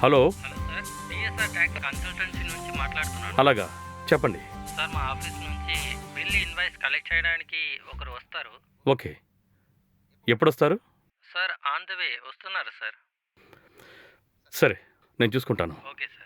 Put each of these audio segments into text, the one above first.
Hello. Hello sir, TSR tax consultancy నుంచి మాట్లాడుతున్నాను. అలాగా, చెప్పండి. సార్, మా ఆఫీస్ నుంచి బిల్ ఇన్వాయిస్ కలెక్ట్ చేయడానికి ఒకరు వస్తారు. ఓకే, ఎప్పుడొస్తారు? సార్, ఆన్ ద వే వస్తున్నారు సార్. సరే, నేను చూసుకుంటాను. Okay sir.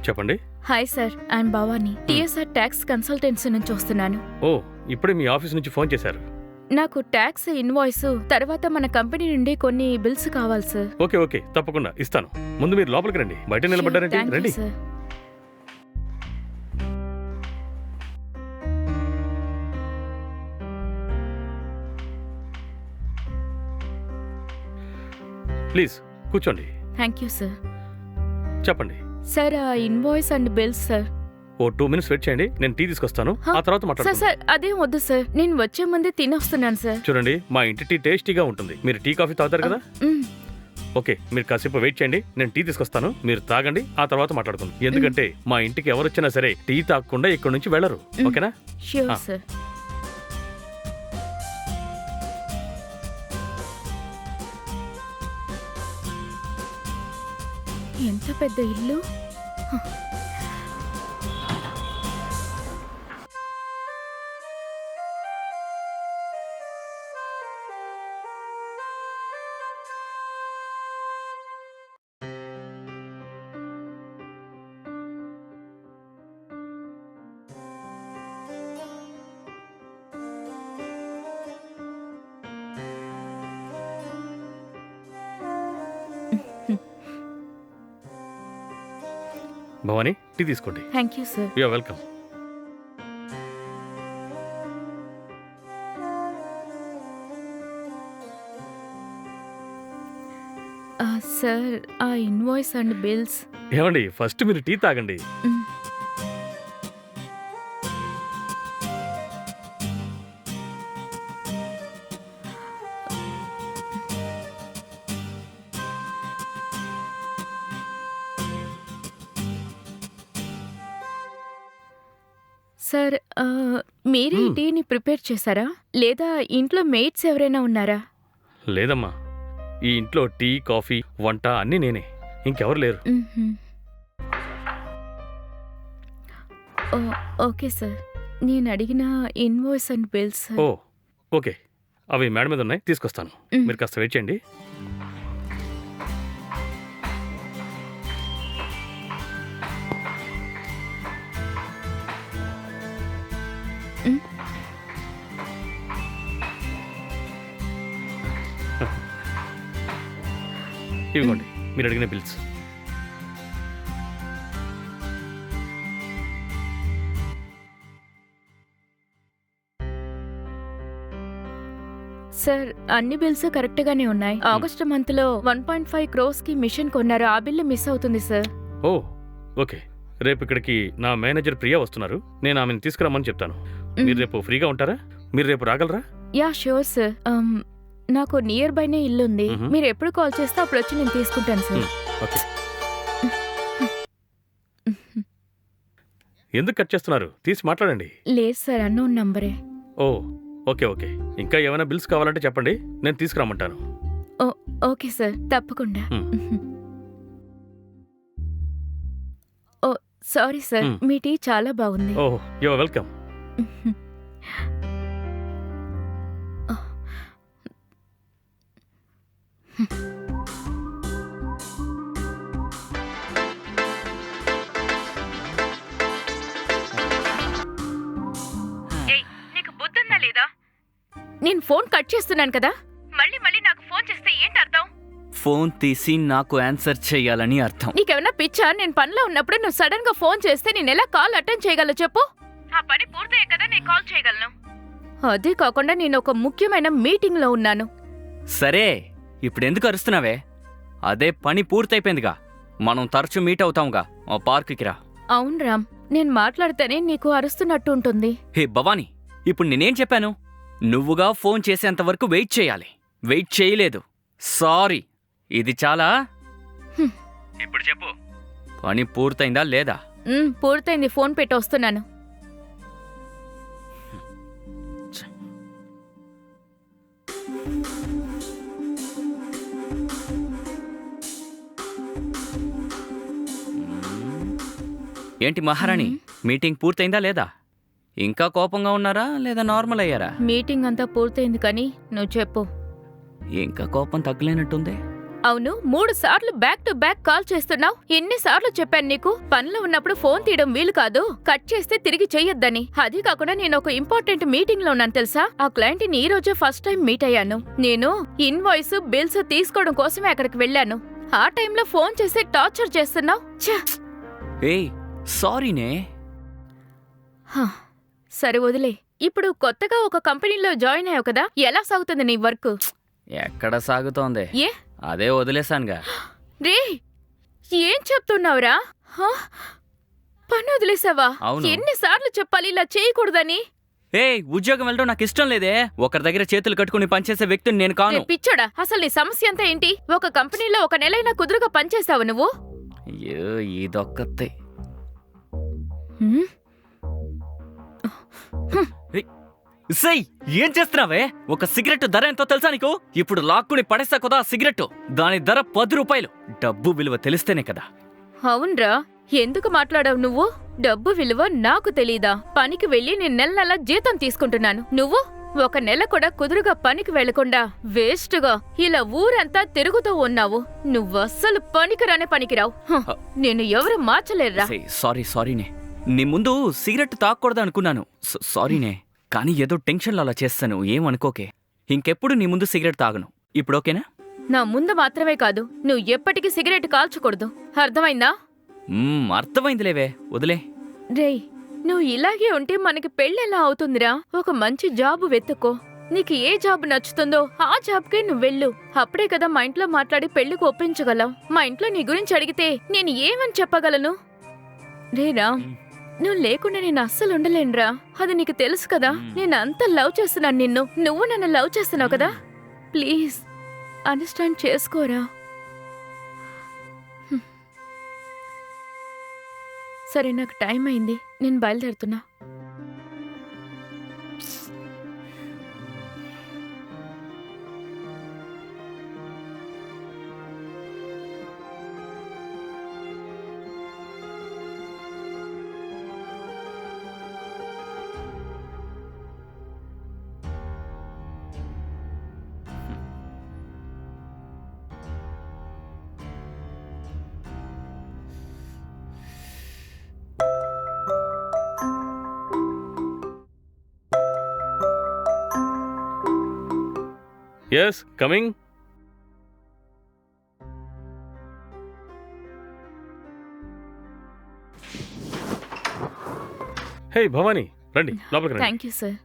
చెప్పండి. Hi sir, I'm Bhavani. TSR tax consultancy నుంచి వస్తున్నాను. ఓ, ఇప్పుడే మీ ఆఫీస్ నుంచి ఫోన్ చేశారు. నాకు ట్యాక్స్ ఇన్వాయిస్ తర్వాత మన కంపెనీ నుండి కొన్ని బిల్స్ కావాలి సార్. ఓకే ఓకే, తప్పకుండా ఇస్తాను. ముందు మీరు లోపలికి రండి. బయట నిలబడ్డారంటే థాంక్యూ రండి. సార్. ప్లీజ్ కూర్చోండి. Thank you sir. చెప్పండి. సార్, ఆ invoice and bills sir. Oh 2 minutes wait చేయండి, నేను టీ తీసుకొస్తాను. హ? ఆ తర్వాత సార్ మాట్లాడుకుందాం. సార్, అదేం వద్దు సార్, నేను వచ్చే ముందే తినొస్తున్నాను సార్. చూడండి, మా ఇంటి టీ టేస్టీగా ఉంటుంది. మీరు టీ కాఫీ తాగుతారు కదా? మ్మ్. ఓకే, మీరు కాసేపు వెయిట్ చేయండి, నేను టీ తీసుకొస్తాను. మీరు తాగండి, ఆ తర్వాత మాట్లాడుకుందాం. ఎందుకంటే మా ఇంటికి ఎవరు వచ్చినా సరే టీ తాగకుండా ఇక్కడి నుంచి వెళ్ళరు. ఓకేనా? ష్యూర్ ఆ. సార్. ఎంత పెద్ద ఇల్లు. భవానీ, టీ తీసుకోండి. Thank you sir. You're welcome. Sir, ఆ ఇన్వాయిస్ అండ్ బిల్స్. ఏమండి, ఫస్ట్ మీరు టీ తాగండి. సార్, మీరే ఈ టీని ప్రిపేర్ చేశారా లేదా ఇంట్లో మెయిట్స్ ఎవరైనా ఉన్నారా? లేదమ్మా, ఈ ఇంట్లో టీ కాఫీ వంట అన్నీ నేనే, ఇంకెవరు లేరు. మ్మ్హ్మ్. ఓకే సార్, నేను అడిగిన invoice and bills. Oh okay, అవి మేడం మీద ఉన్నాయి, తీసుకొస్తాను. మీరు కాస్త వెయిట్ చేయండి. ఇవ్వండి మీరు అడిగిన బిల్స్. సార్, అన్ని బిల్స్ కరెక్ట్ గానే ఉన్నాయి. ఆగస్టు మంత్ లో 1.5 crores కి మిషన్ కొన్నారు, ఆ బిల్లు మిస్ అవుతుంది సార్. ఓ ఓకే, రేపు ఇక్కడికి నా మేనేజర్ ప్రియా వస్తున్నారు. నేను ఆమెను తీసుకురమ్మని చెప్తాను. మీరు రేపు ఫ్రీగా ఉంటారా? మీరు రేపు రాగలరా? Yeah sure sir. నాకు నియర్ బైనే ఇల్లు ఉంది. మీరు ఎప్పుడు కాల్ చేస్తే అప్పుడు వచ్చి నేను తీసుకుంటాను సార్. ఓకే. ఎందుకు కట్ చేస్తున్నారు? తీసి మాట్లాడండి. లేదు సార్, అన్నోన్ నంబరే. ఓ ఓకే ఓకే, ఇంకా ఏమైనా బిల్స్ కావాలంటే చెప్పండి, నేను తీసుకురమ్మంటాను. ఓకే సార్, తప్పకుండా. ఓ సారీ సార్, మీ టీ చాలా బాగుంది. ఓ యువర్ వెల్కమ్. నేను ఫోన్ కట్ చేస్తున్నాను కదా, మళ్ళీ మళ్ళీ నాకు ఫోన్ చేస్తే ఏంటి అర్థం? ఫోన్ తీసి నాకు ఆన్సర్ చేయాలని అర్థం. నీకేమన్నా పిచ్చా? నేను పనిలో ఉన్నప్పుడు నువ్వు సడన్ గా ఫోన్ చేస్తే నేను ఎలా కాల్ అటెండ్ చేయగలను చెప్పు? ఆ పని పూర్తయ్యే కదా నేను కాల్ చేయగలను. అదే కాకుండా నేను ఒక ముఖ్యమైన మీటింగ్లో ఉన్నాను. సరే ఇప్పుడెందుకు అరుస్తున్నావే? అదే పని పూర్తయిపోయిందిగా. మనం తరచూ మీట్ అవుతాంగా ఆ పార్కుకి రా. అవును రామ్, నేను మాట్లాడితేనే నీకు అరుస్తున్నట్టు ఉంటుంది. హే భవానీ, ఇప్పుడు నేనేం చెప్పాను? నువ్వుగా ఫోన్ చేసేంత వరకు వెయిట్ చేయాలి. వెయిట్ చేయలేదు. సారీ. ఇది చాలా. ఇప్పుడు చెప్పు, పని పూర్తయిందా లేదా? పూర్తయింది. ఫోన్ పెట్టి వస్తున్నాను. ఏంటి మహారాణి, మీటింగ్ పూర్తయిందా లేదా? ఇంకా కోపంగా ఉన్నారా లేదా నార్మల్ అయ్యారా? మీటింగ్ అంతా పూర్తయింది, కానీ నువ్వు చెప్పు. ఇంకా కోపం తగ్గలేనట్టుంది. అవును, 3 సార్లు బ్యాక్ టు బ్యాక్ కాల్ చేస్తున్నావు. ఎన్నిసార్లు చెప్పాను నీకు? పనిలో ఉన్నప్పుడు ఫోన్ తీయడం వీలు కాదు, కట్ చేస్తే తిరిగి చెయ్యొద్దని. అది కాకుండా నేను ఒక ఇంపార్టెంట్ మీటింగ్ లో ఉన్నాను తెలుసా. ఆ క్లయింట్ ని ఈ రోజే ఫస్ట్ టైం మీట్ అయ్యాను. నేను ఇన్వాయిస్ బిల్స్ తీసుకోవడం కోసమే అక్కడికి వెళ్ళాను. ఆ టైంలో ఫోన్ చేసి టార్చర్ చేస్తున్నావు. ఏయ్ సారీనే. సరే వదిలే. ఇప్పుడు కొత్తగా ఒక కంపెనీలో జాయిన్ అయ్యావు కదా, ఎలా సాగుతుంది నీ వర్క్? ఎక్కడ సాగుతోంది? ఏ అదే వదిలేసానుగా. రే, ఏం చెప్తున్నావురా? పని వదిలేసావా? అవును. ఎన్నిసార్లు చెప్పాలి ఇలా చేయకూడదని? ఉద్యోగం వెళ్ళడం నాకు ఇష్టం లేదే. ఒకరి దగ్గర చేతులు కట్టుకుని పనిచేసే వ్యక్తిని నేను కాను. రే పిచ్చోడా, అసలు నీ సమస్య అంతా ఏంటి? ఒక కంపెనీలో 1 నెలైనా కుదురుగా పనిచేసావు నువ్వు. అయ్యో ఇదొక్కతే. సై ఏం చేస్తున్నావే? ఒక సిగరెట్ ధర ఎంతో తెలుసా నీకు? ఇప్పుడు లాక్కుని పడేసా కదా ఆ సిగరెట్. దాని ధర 10 రూపాయలు. డబ్బు విలువ తెలిస్తేనే కదా. అవునరా, ఎందుకు మాట్లాడావు నువ్వు? డబ్బు విలువ నాకు తెలీదా? పనికి వెళ్ళి నేను నెల జీతం తీసుకుంటున్నాను. నువ్వు 1 నెల కూడా కుదురుగా పనికి వెళ్లకుండా వేస్ట్గా ఇలా ఊరంతా తిరుగుతూ ఉన్నావు. నువ్వస్సలు పనికిరావు. నేను ఎవరు మార్చలేరురా. సారీనే. నీ ముందు సిగరెట్ తాగకూడదు అనుకున్నాను. సారీనే, కానీ ఏదో టెన్షన్లో అలా చేస్తాను. ఏమనుకోకే. ఇంకెప్పుడు నీ ముందు సిగరెట్ తాగను. ఇప్పుడు ఓకేనా? నా ముందు మాత్రమే కాదు, నువ్వు ఎప్పటికీ సిగరెట్ కాల్చకూడదు. అర్థమైందా? అర్థమైందిలేవే, వదిలే. రేయ్, నువ్వు ఇలాగే ఉంటే మనకి పెళ్ళెలా అవుతుందిరా? ఒక మంచి జాబు వెతుక్కో. నీకు ఏ జాబ్ నచ్చుతుందో ఆ జాబ్కే నువ్వు వెళ్ళు. అప్పుడే కదా మా ఇంట్లో మాట్లాడి పెళ్లికి ఒప్పించగలవు. మా ఇంట్లో నీ గురించి అడిగితే నేను ఏమని చెప్పగలను? రేరా, నువ్వు లేకుండా నేను అస్సలు ఉండలేనురా. అది నీకు తెలుసు కదా. నేను అంత లవ్ చేస్తున్నాను నిన్ను. నువ్వు నన్ను లవ్ చేస్తున్నావు కదా. ప్లీజ్ అండర్స్టాండ్ చేసుకోరా. సరే, నాకు టైం అయింది, నేను బయలుదేరుతున్నా. Yes, coming. హే భవానీ, రండి లోపలికి రండి. Thank you sir.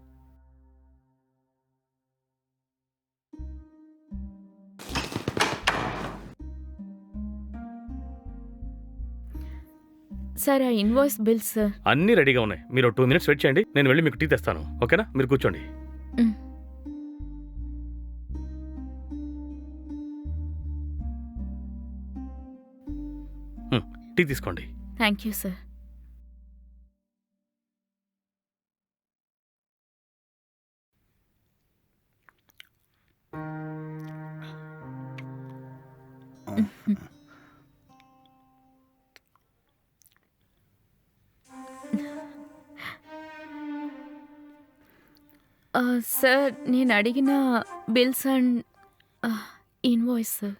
సార్, ఆ ఇన్వాయిస్ బిల్స్ సార్. అన్నీ రెడీగా ఉన్నాయి. మీరు 2 minutes వెయిట్ చేయండి, నేను వెళ్ళి మీకు టీ తెస్తాను. ఓకేనా? మీరు కూర్చోండి. టీ తీసుకోండి. Thank you sir. సార్, నేను అడిగిన bills and invoice sir.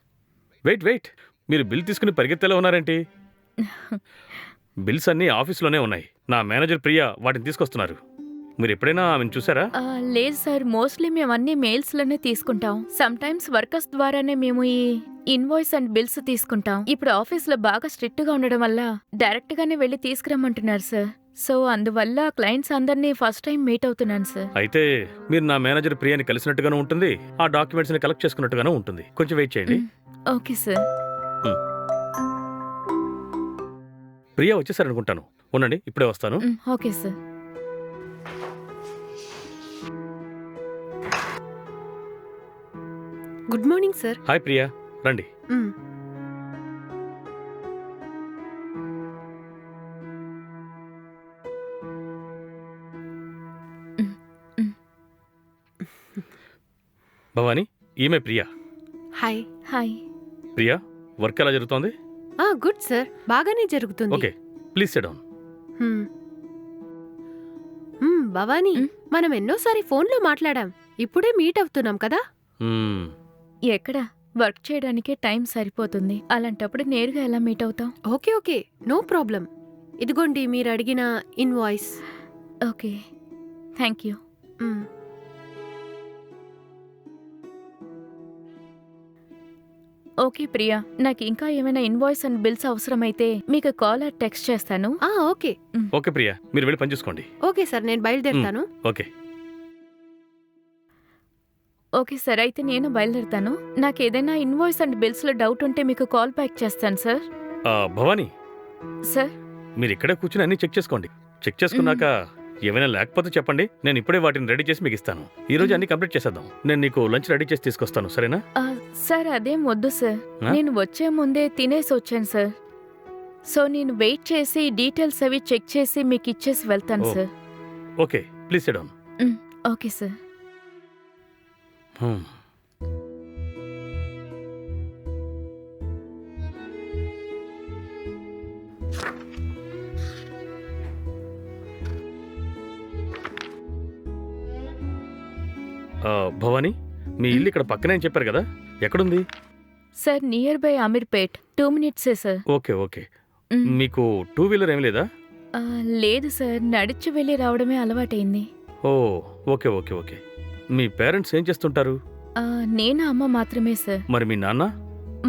Wait, మీరు బిల్ తీసుకుని పరిగెత్తేలా ఉన్నారేంటి? బిల్స్ అన్నీ ఆఫీస్లోనే ఉన్నాయి. నా మేనేజర్ ప్రియా వాటిని తీసుకొస్తున్నారు. మీరు ఎప్పుడైనా ఆమెను చూసారా? లేదు సార్, మోస్ట్లీ మేము అన్ని మెయిల్స్లోనే తీసుకుంటాం. సమ్ టైమ్స్ వర్కర్స్ ద్వారానే మేము ఈ ఇన్వాయిస్ అండ్ బిల్స్ తీసుకుంటాం. ఇప్పుడు ఆఫీస్లో బాగా స్ట్రిక్ట్గా ఉండడం వల్ల డైరెక్ట్గానే వెళ్ళి తీసుకురమ్మంటున్నారు సార్. సో అందువల్ల క్లయింట్స్ అందరినీ ఫస్ట్ టైం మీట్ అవుతున్నాను సార్. అయితే మీరు నా మేనేజర్ ప్రియాని కలిసినట్టుగానే ఉంటుంది, ఆ డాక్యుమెంట్స్ ని కలెక్ట్ చేసుకున్నట్టుగానే ఉంటుంది. కొంచెం వెయిట్ చేయండి. Okay sir. ప్రియా వచ్చేసారనుకుంటాను. ఉండండి, ఇప్పుడే వస్తాను. Okay sir. Good morning sir. Hi Priya, రండి. భవానీ, ఈమె Priya. Hi. Hi. Priya, work ఎలా జరుగుతోంది? గుడ్ సార్, బాగానే జరుగుతుంది. Okay, please sit down. Hmm. Bhavani, మనం ఎన్నోసారి ఫోన్లో మాట్లాడాం, ఇప్పుడే మీట్ అవుతున్నాం కదా. ఎక్కడ వర్క్ చేయడానికే టైం సరిపోతుంది, అలాంటప్పుడు నేరుగా ఎలా మీట్ అవుతాం? Okay okay, no problem. ఇదిగోండి మీరు అడిగిన invoice. Okay, thank you. Okay Priya, నాకు ఇంకా ఏమైనా ఇన్వాయిస్ అండ్ బిల్స్ అవసరమైతే మీకు కాల్ ఆర్ టెక్స్ట్ చేస్తాను. ఓకే. ఓకే ప్రియా, మీరు వెళ్ళి పని చూసుకోండి. ఓకే సార్, నేను బయలుదేరుతాను. ఓకే. ఓకే సార్, అయితే నేను బయలుదేరుతాను. నాకు ఏదైనా ఇన్వాయిస్ అండ్ బిల్స్ లో డౌట్ ఉంటే మీకు కాల్ బ్యాక్ చేస్తాను సార్. భవానీ సార్, మీరు ఇక్కడే కూర్చుని అన్ని చెక్ చేసుకోండి. చెక్ చేసుకున్నాక ఏమైనా లేకపోతే చెప్పండి, నేను ఇప్పుడే వాటిని రెడీ చేసి మీకు ఇస్తాను. ఈ రోజు అన్ని కంప్లీట్ చేసేద్దాం. నేను నీకు లంచ్ రెడీ చేసి తీసుకొస్తాను, సరేనా? సార్ అదేం వద్దు సార్, నేను వచ్చే ముందే తినేసి వచ్చాను సార్. సో నేను వెయిట్ చేసి డీటెయిల్స్ అవి చెక్ చేసి మీకు ఇచ్చేసి వెళ్తాను sir. Okay, please sit down. Okay sir. Bhavani, మీ ఇల్లు ఇక్కడ పక్కనే అని చెప్పారు కదా, ఎక్కడుంది? Sir near by Ameerpet, 2 minutes sir. Okay okay. మీకు 2 వీలర్ ఏం లేదా? లేదు సార్, నడిచి వెళ్ళి రావడమే అలవాటైంది. ఓ ఓకే ఓకే ఓకే. మీ పేరెంట్స్ ఏం చేస్తుంటారు? నేను అమ్మ మాత్రమే సార్. మరి మీ నాన్న?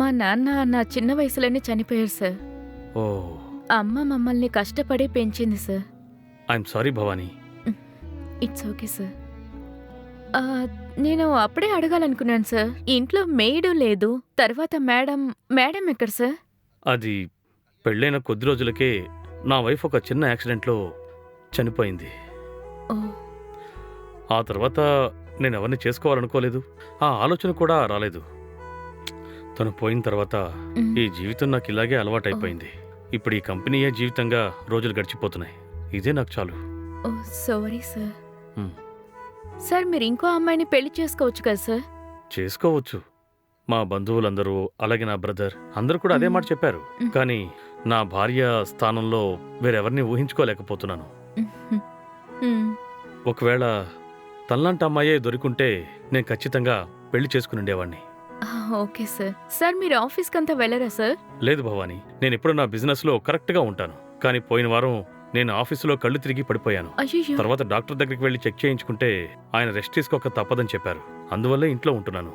మా నాన్న నా చిన్న వయసులోనే చనిపోయారు సార్. ఓ. అమ్మ మమ్మల్ని కష్టపడి పెంచింది sir. I'm sorry Bhavani. It's okay sir. నేను అప్పుడే అడగాలనుకున్నాను సార్, ఇంట్లో మెయిడ్ లేదు, తర్వాత మేడం ఎక్కడ సార్? అది పెళ్ళైన కొద్ది రోజులకే నా వైఫ్ ఒక చిన్న యాక్సిడెంట్లో చనిపోయింది. ఆ తర్వాత నేను ఎవరిని చేసుకోవాలనుకోలేదు, ఆ ఆలోచన కూడా రాలేదు. తను పోయిన తర్వాత ఈ జీవితం నాకు ఇలాగే అలవాటైపోయింది. ఇప్పుడు ఈ కంపెనీయే జీవితంగా రోజులు గడిచిపోతున్నాయి. ఇదే నాకు చాలు. Sorry sir. సార్ మీరు ఇంకో అమ్మాయిని పెళ్లి చేసుకోవచ్చు కదా సార్? చేసుకోవచ్చు. మా బంధువులందరూ, అలాగే నా బ్రదర్ అందరూ కూడా అదే మాట చెప్పారు. కానీ నా భార్య స్థానంలో వేరెవరిని ఊహించుకోలేకపోతున్నాను. ఒకవేళ తనలాంటి అమ్మాయే దొరికుంటే నేను ఖచ్చితంగా పెళ్లి చేసుకుని ఉండేవాడిని. Okay sir. సార్ మీరు ఆఫీస్కి అంతా వెళ్ళరా సార్? లేదు భవానీ, నేను ఎప్పుడు నా బిజినెస్లో కరెక్ట్గా ఉంటాను. కానీ పోయిన వారం నేను ఆఫీసులో కళ్ళు తిరిగి పడిపోయాను. తర్వాత డాక్టర్ దగ్గరికి వెళ్లి చెక్ చేయించుకుంటే ఆయన రెస్ట్ తీసుకోక తప్పదని చెప్పారు. అందువల్ల ఇంట్లో ఉంటున్నాను.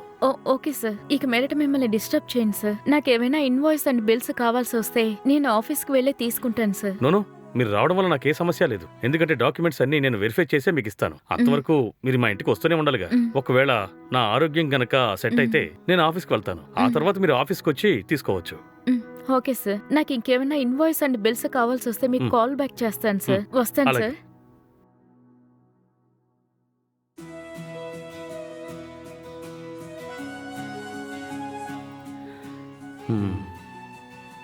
ఓకే సార్, ఇక మీదట మిమ్మల్ని డిస్టర్బ్ చేయండి సార్. నాకేమైనా ఇన్వాయిస్ అండ్ బిల్స్ కావాల్సి వస్తే నేను ఆఫీస్కి వెళ్ళి తీసుకుంటాను సార్. నోను, మీరు రావడం వల్ల నాకే సమస్య లేదు. ఎందుకంటే డాక్యుమెంట్స్ అన్ని నేను వెరిఫై చేసే మీకు ఇస్తాను. అంతవరకు మీరు మా ఇంటికి వస్తూనే ఉండాలిగా. ఒకవేళ నా ఆరోగ్యం గనక సెట్ అయితే నేను ఆఫీస్కి వెళ్తాను. ఆ తర్వాత మీరు ఆఫీస్కి వచ్చి తీసుకోవచ్చు. ఓకే సార్, నాకు ఇంకేమైనా ఇన్వాయిస్ అండ్ బిల్స్ కావాల్సి వస్తే మీకు కాల్ బ్యాక్ చేస్తాను సార్. వస్తాను సార్.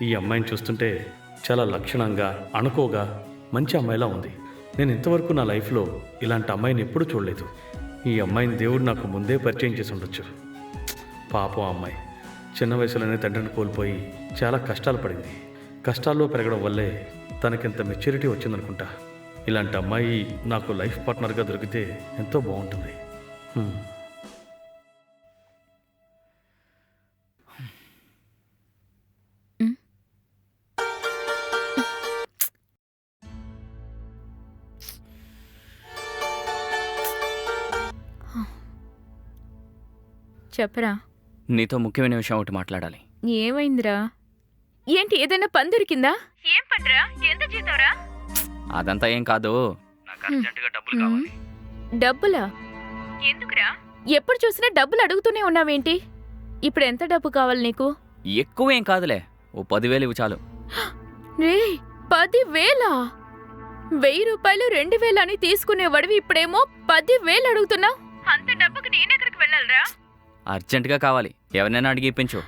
ఈ అమ్మాయిని చూస్తుంటే చాలా లక్షణంగా, అణుకోగా, మంచి అమ్మాయిలా ఉంది. నేను ఇంతవరకు నా లైఫ్లో ఇలాంటి అమ్మాయిని ఎప్పుడూ చూడలేదు. ఈ అమ్మాయిని దేవుడు నాకు ముందే పరిచయం చేసి ఉండొచ్చు. పాపం అమ్మాయి చిన్న వయసులోనే తండ్రిని కోల్పోయి చాలా కష్టాలు పడింది. కష్టాల్లో పెరగడం వల్లే తనకింత మెచ్యూరిటీ వచ్చిందనుకుంటా. ఇలాంటి అమ్మాయి నాకు లైఫ్ పార్ట్నర్గా దొరికితే ఎంతో బాగుంటుంది. చెప్పరా. నీతో ముఖ్యమైన విషయం ఒకటి మాట్లాడాలి. ఏమైందిరా? ఏంటి, ఏదైనా పని దొరికిందా? ఏం పనిరా? ఎంత జీతవరా? అదంతా ఏం కాదు, నాకు అర్జెంటుగా డబ్బులు కావాలి. డబ్బులా? ఎందుకురా? ఎప్పుడు చూసినా డబ్బులు అడుగుతూనే ఉన్నావేంటి? ఇప్పుడు ఎంత డబ్బు కావాలి నీకు? ఎక్కువేం కాదులే, ఓ 10,000 ఇవ్వు చాలు. రే, 10,000? 1,000 రూపాయలు 2,000 అని తీసుకునేవాడివి ఇప్పుడేమో 10,000 అడుగుతున్నావు. అంత డబ్బుకి నేనెక్కడికి వెళ్ళాలరా? అర్జెంటుగా కావాలి, ఎవరినైనా అడిగి ఇప్పించు.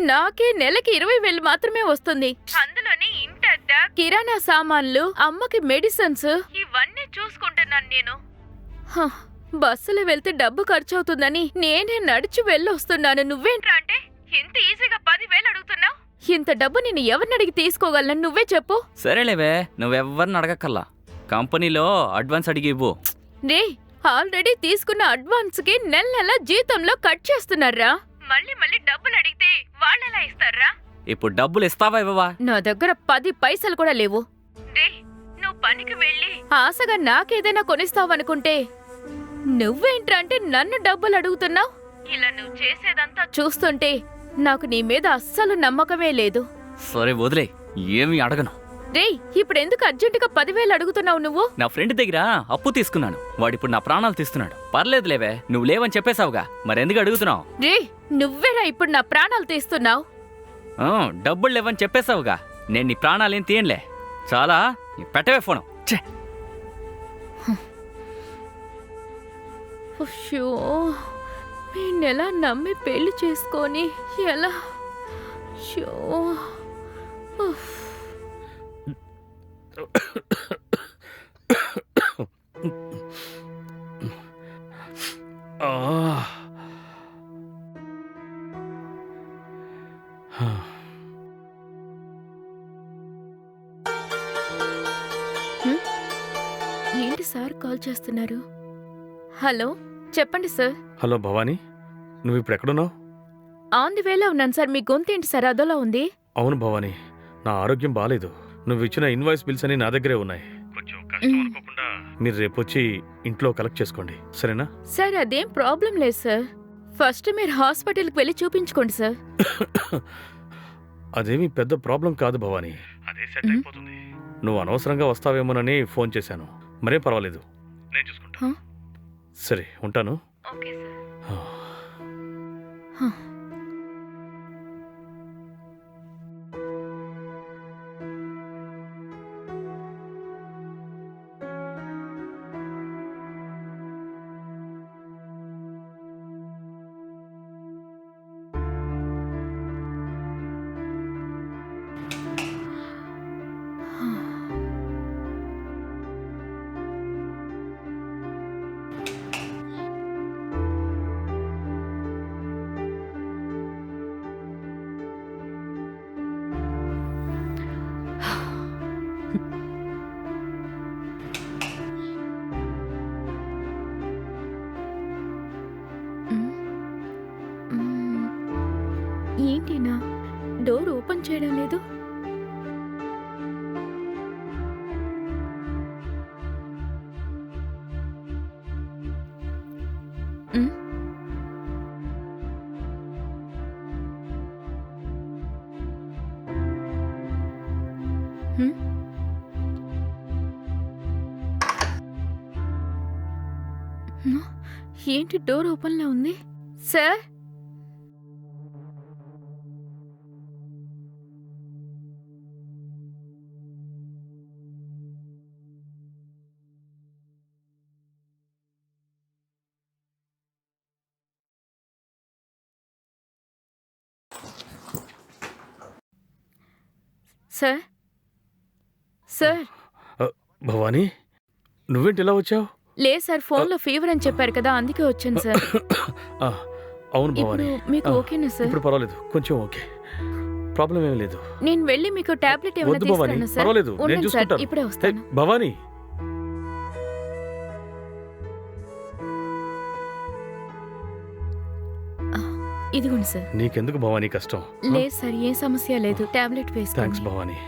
నాకే నెలకి 20,000 మాత్రమే వస్తుంది. అందులోని ఇంటద్ద, కిరాణా సామాన్లు, అమ్మకి మెడిసిన్స్ ఇవన్నీ చూసుకుంటున్నాను నేను. హ, బస్సులో వెళ్తే డబ్బు ఖర్చు అవుతుందని నేనే నడిచి వెళ్ళొస్తున్నాను. నువ్వేంట్రా అంటే ఇంత ఈజీగా 10,000 అడుగుతున్నావు? ఇంత డబ్బు నేను ఎవరిని అడిగి తీసుకోగలను? నువ్వే చెప్పు. సరేలేవే, నువ్వెవ్వరిని అడగక్కల్లా, కంపెనీలో అడ్వాన్స్ అడిగి ఇవ్వు. రే, ఆల్రెడీ తీసుకున్న అడ్వాన్స్ కి నెల నెల జీతంలో కట్ చేస్తున్నారా? మళ్ళీ మళ్ళీ డబ్బులు అడిగితే వాళ్ళెలా ఇస్తారా? ఇప్పుడు డబ్బులు ఇస్తావా ఇవ్వవా? నా దగ్గర 10 పైసలు కూడా లేవు. రే, నువ్వు పనికి వెళ్ళి ఆశగా నాకేదైనా కొనిస్తావనుకుంటే నువ్వేంట్రా అంటే నన్ను డబ్బులు అడుగుతున్నావు? ఇలా నువ్వు చేసేదంతా చూస్తుంటే నాకు నీ మీద అస్సలు నమ్మకమే లేదు. సరే వదిలే, ఏమీ అడగను. రేయ్, ఇప్పుడెందుకు అర్జెంటుగా 10,000 అడుగుతున్నావు నువ్వు? నా ఫ్రెండ్ దగ్గర అప్పు తీసుకున్నాను, వాడిప్పుడు నా ప్రాణాలు తీస్తున్నాడు. పర్లేదులేవే, నువ్వు లేవని చెప్పేశావుగా, మరెందుకు అడుగుతున్నావు? రే, నువ్వేరా ఇప్పుడు నా ప్రాణాలు తీస్తున్నావు? డబ్బులు లేవని చెప్పేశావుగా, నేను నీ ప్రాణాలేం తీయనులే. చాలా పెట్టవే ఫోను. ఛే, అయ్యో, నేనెలా నమ్మి పెళ్లి చేసుకొని ఎలా? అయ్యో, ఉఫ్. ఏంటి సార్ కాల్ చేస్తున్నారు? హలో, చెప్పండి సార్. హలో భవానీ, నువ్వు ఇప్పుడు ఎక్కడున్నావు? ఆన్ ది వేలో ఉన్నాను సార్. మీ గొంతేంటి సార్ అదోలా ఉంది? అవును భవానీ, నా ఆరోగ్యం బాగాలేదు. నువ్వు ఇచ్చిన ఇన్వాయిస్ బిల్స్ అని నా దగ్గరే ఉన్నాయి. కొంచెం కష్టం అనుకోకుండా మీరు రేపు వచ్చి ఇంట్లో కలెక్ట్ చేసుకోండి, సరేనా? సార్, అదేం ప్రాబ్లం లేదు సార్. ఫస్ట్ మీరు హాస్పిటల్కి వెళ్ళి చూపించుకోండి సార్. అదేమీ పెద్ద ప్రాబ్లం కాదు భవానీ, అదే సెట్ అయిపోతుంది. నువ్వు అనవసరంగా వస్తావేమోనని ఫోన్ చేశాను. మరేం పర్వాలేదు, నేను చూసుకుంటా. సరే, ఉంటాను. Okay sir. ఏంటినా డోర్ ఓపెన్ చేయడం లేదు? ఏంటి డోర్ ఓపెన్లో ఉంది? Sir, sir, sir. భవానీ, నువ్వేంటి ఇలా వచ్చావు? లేదు సార్, ఫోన్లో ఫీవర్ అని చెప్పారు కదా, అందుకే వచ్చాను సార్. అవును ఇప్పుడు భవానీ, మీకు ఓకేనా సార్? ఇప్పుడు పర్వాలేదు, కొంచెం ఓకే, ప్రాబ్లం ఏమీ లేదు. నేను వెళ్ళి మీకు టాబ్లెట్ ఏమైనా వద్దు భవానీ, తీసుకురానా సార్? పర్వాలేదు, నేను ఉండండి సార్, చూసుకుంటాను. ఇప్పుడే వస్తాను. భవానీ, ఇదిగోండి సార్. నీకెందుకు భవానీ కష్టం? లేదు సార్, ఏ సమస్య లేదు, టాబ్లెట్ థ్యాంక్స్ వేసుకోండి. భవానీ.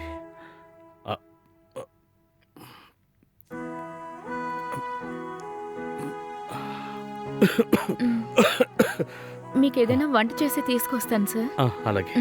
మీకు ఏదైనా వంట చేసి తీసుకొస్తాను సార్. అలాగే.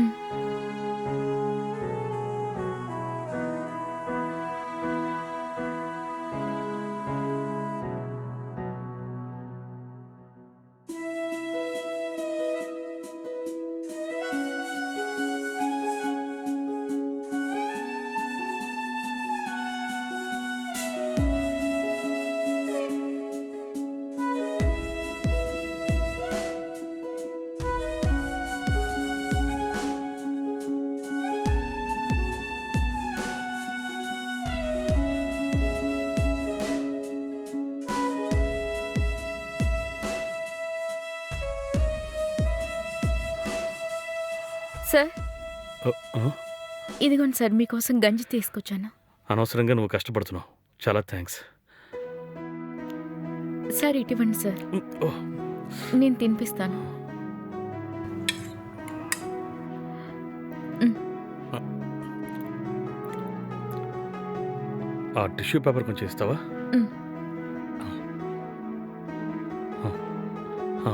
సార్ ఆ, ఆ, ఇదిగోండి సార్ మీకోసం గంజి తీసుకొచ్చాను. అనవసరంగా నువ్వు కష్టపడుతున్నావు. చాలా థ్యాంక్స్. సార్ ఇటువంటి సార్ ఓ, నేను తినిపిస్తాను. ఆ టిష్యూ పేపర్ కొంచెం ఇస్తావా? మ్. ఆ.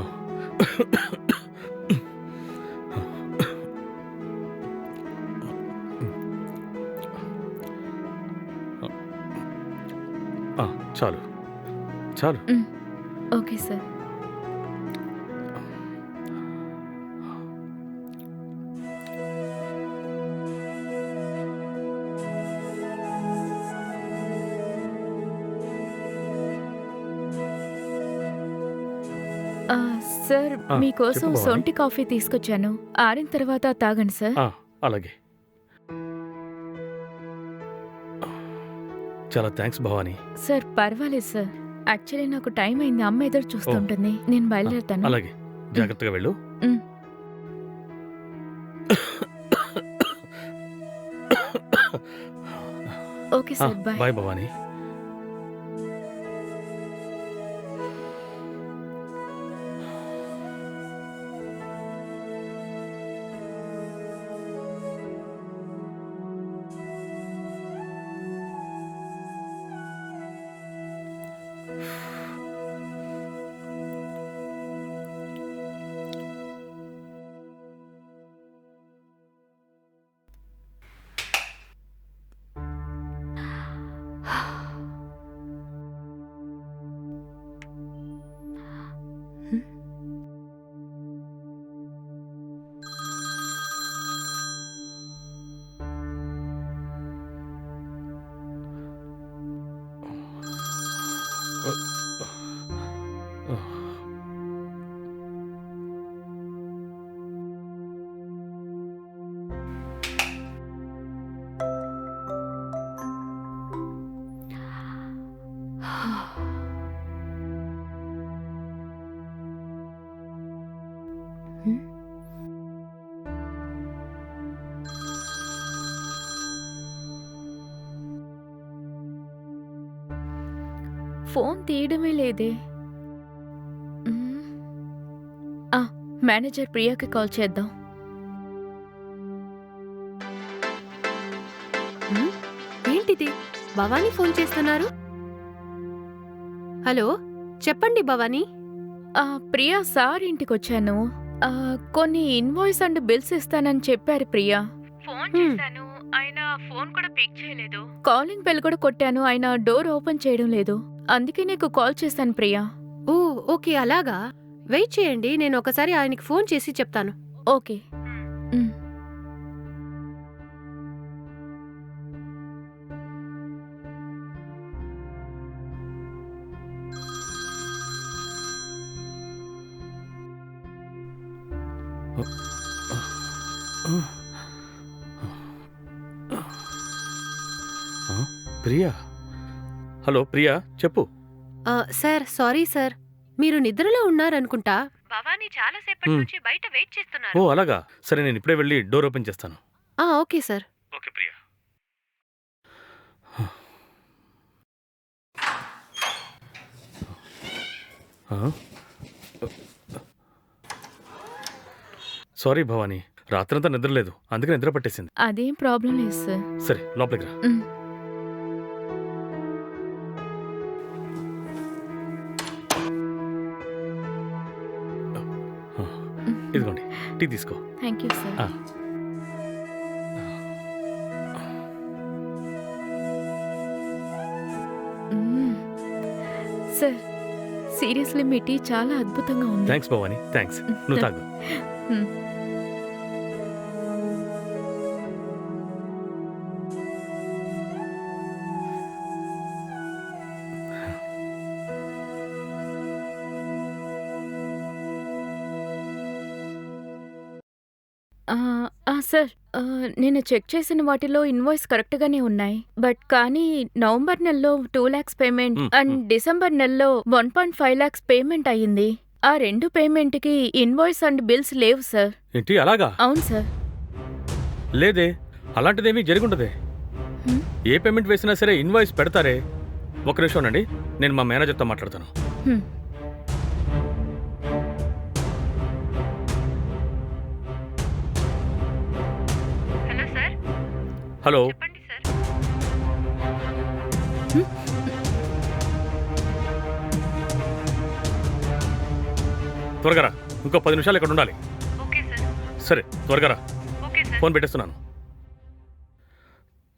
ఆ, చాలు చాలు. Okay sir. ఆ, సార్ ఆ, మీకోసం చెప్పు భవాని. సొంటి కాఫీ తీసుకొచ్చాను. ఆరిన తర్వాత తాగండి సార్. ఆ, అలాగే. చాలా థ్యాంక్స్ భవానీ. సార్ పర్వాలేదు సార్. యాక్చువల్లీ నాకు టైం అయింది, అమ్మ ఎదురు చూస్తుంటుంది. నేను బయలుదేరుతాను. అలాగే, జాగ్రత్తగా వెళ్ళు. మ్. Okay sir, bye. Bye Bhavani. Phone తీయడమే లేదే. మ్. ఆ, మేనేజర్ ప్రియాకి కాల్ చేద్దాం. ఏంటిది? భవానీ ఫోన్ చేస్తున్నారు. హలో, చెప్పండి భవానీ. ఆ, ప్రియా సార్ ఇంటికొచ్చాను. కొన్ని ఇన్వాయిస్ అండ్ బిల్స్ ఇస్తానని చెప్పారు ప్రియా. ఫోన్ చేశాను, ఆయన ఫోన్ కూడా పిక్ చేయలేదు. కాలింగ్ బెల్ కూడా కొట్టాను, ఆయన డోర్ ఓపెన్ చేయడం లేదు. అందుకే నీకు కాల్ చేశాను ప్రియా. ఓ ఓకే, అలాగా. వెయిట్ చేయండి, నేను ఒకసారి ఆయనకి ఫోన్ చేసి చెప్తాను. ఓకే. మ్. ప్రియా. హలో ప్రియా, చెప్పు. సార్, సారీ సార్, మీరు నిద్రలో ఉన్నారనుకుంటా. భవానీ చాలాసేపటి మ్. నుంచి బయట వెయిట్ చేస్తున్నారు. ఓ అలాగా, సరే నేను ఇప్పుడే వెళ్ళి డోర్ ఓపెన్ చేస్తాను. Okay sir. Okay Priya. Sorry Bhavani, రాత్రంతా నిద్రలేదు, అందుకే నిద్ర పట్టేసింది. అదేం ప్రాబ్లం లేదు సార్. సరే లోపలికి రా. మ్. ఇదిగోండి, టీ తీసుకో. Thank you sir. ఆ. మ్. సార్, సీరియస్లీ మీ టీ చాలా అద్భుతంగా ఉంది. Thanks Bhavani, thanks. నువ్వు తాగు. మ్. సార్, నేను చెక్ చేసిన వాటిలో ఇన్వాయిస్ కరెక్ట్గానే ఉన్నాయి. బట్ కానీ నవంబర్ నెలలో 2 lakhs పేమెంట్ అండ్ డిసెంబర్ నెలలో 1.5 lakhs పేమెంట్ అయ్యింది. ఆ 2 పేమెంట్కి ఇన్వాయిస్ అండ్ బిల్స్ లేవు సార్. ఏంటి అలాగా? అవును సార్. లేదే, అలాంటిదేమీ జరుగుండదే. హ్మ్? ఏ పేమెంట్ వేసినా సరే ఇన్వాయిస్ పెడతారే. ఒక నిమిషం ఉండండి, నేను మా మేనేజర్తో మాట్లాడతాను. హ్మ్. హలో సార్, హలో, చెప్పండి సార్. త్వరగా రా, ఇంకో 10 నిమిషాలు ఇక్కడ ఉండాలి. Okay sir. సరే త్వరగా రా, ఓకే సార్. ఫోన్ పెట్టేస్తున్నాను.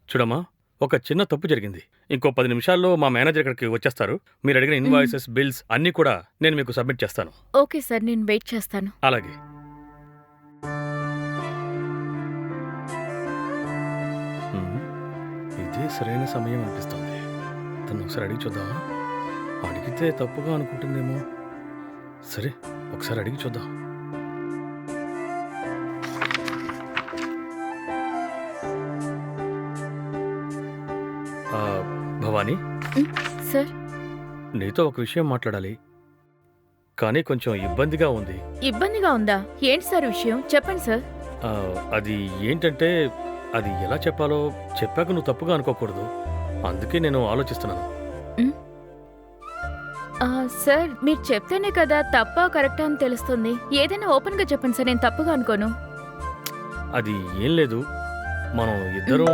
చూడమ్మా, ఒక చిన్న తప్పు జరిగింది. ఇంకో 10 నిమిషాల్లో మా మేనేజర్ ఇక్కడికి వచ్చేస్తారు. మీరు అడిగిన ఇన్వాయిసెస్, బిల్స్ అన్నీ కూడా నేను మీకు సబ్మిట్ చేస్తాను. ఓకే సార్, నేను వెయిట్ చేస్తాను. అలాగే. హ్మ్, ఇదే సరైన సమయం అనిపిస్తుంది. తను ఒకసారి అడిగి చూద్దామా? అడిగితే తప్పుగా అనుకుంటుందేమో. సరే, ఒకసారి అడిగి చూద్దాం. ఆ, భవానీ, సార్, నీతో ఒక విషయం మాట్లాడాలి, కానీ కొంచెం ఇబ్బందిగా ఉంది. ఇబ్బందిగా ఉందా? ఏంటి సార్ విషయం? చెప్పండి సార్. ఆ, అది ఏంటంటే, అది ఎలా చెప్పాలో చెప్పాక నువ్వు తప్పుగా అనుకోకూడదు. అందుకే నేను ఆలోచిస్తున్నాను. సార్, మీరు చెప్తేనే కదా తప్ప కరెక్టా అని తెలుస్తుంది. ఏదైనా ఓపెన్ గా చెప్పండి సార్, నేను తప్పుగా అనుకోను. అది ఏం లేదు, మనం ఇద్దరం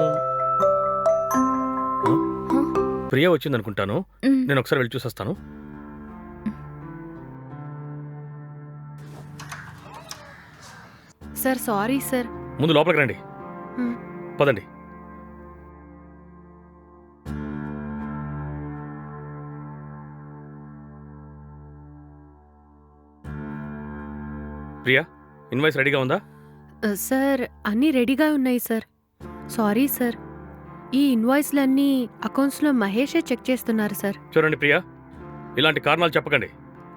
ప్రియ వచ్చిందనుకుంటాను. మ్, నేను ఒకసారి వెళ్ళి చూసొస్తాను. Sir, sorry sir. ముందు లోపలికి రండి. మ్. పదండి. ప్రియా, ఇన్వాయిస్ రెడీగా ఉందా? సార్, అన్నీ రెడీగా ఉన్నాయి సార్. సారీ సార్, ఈ ఇన్వాయిస్లన్నీ అకౌంట్స్లో మహేషే చెక్ చేస్తున్నారు సార్. చూడండి ప్రియా, ఇలాంటి కారణాలు చెప్పకండి.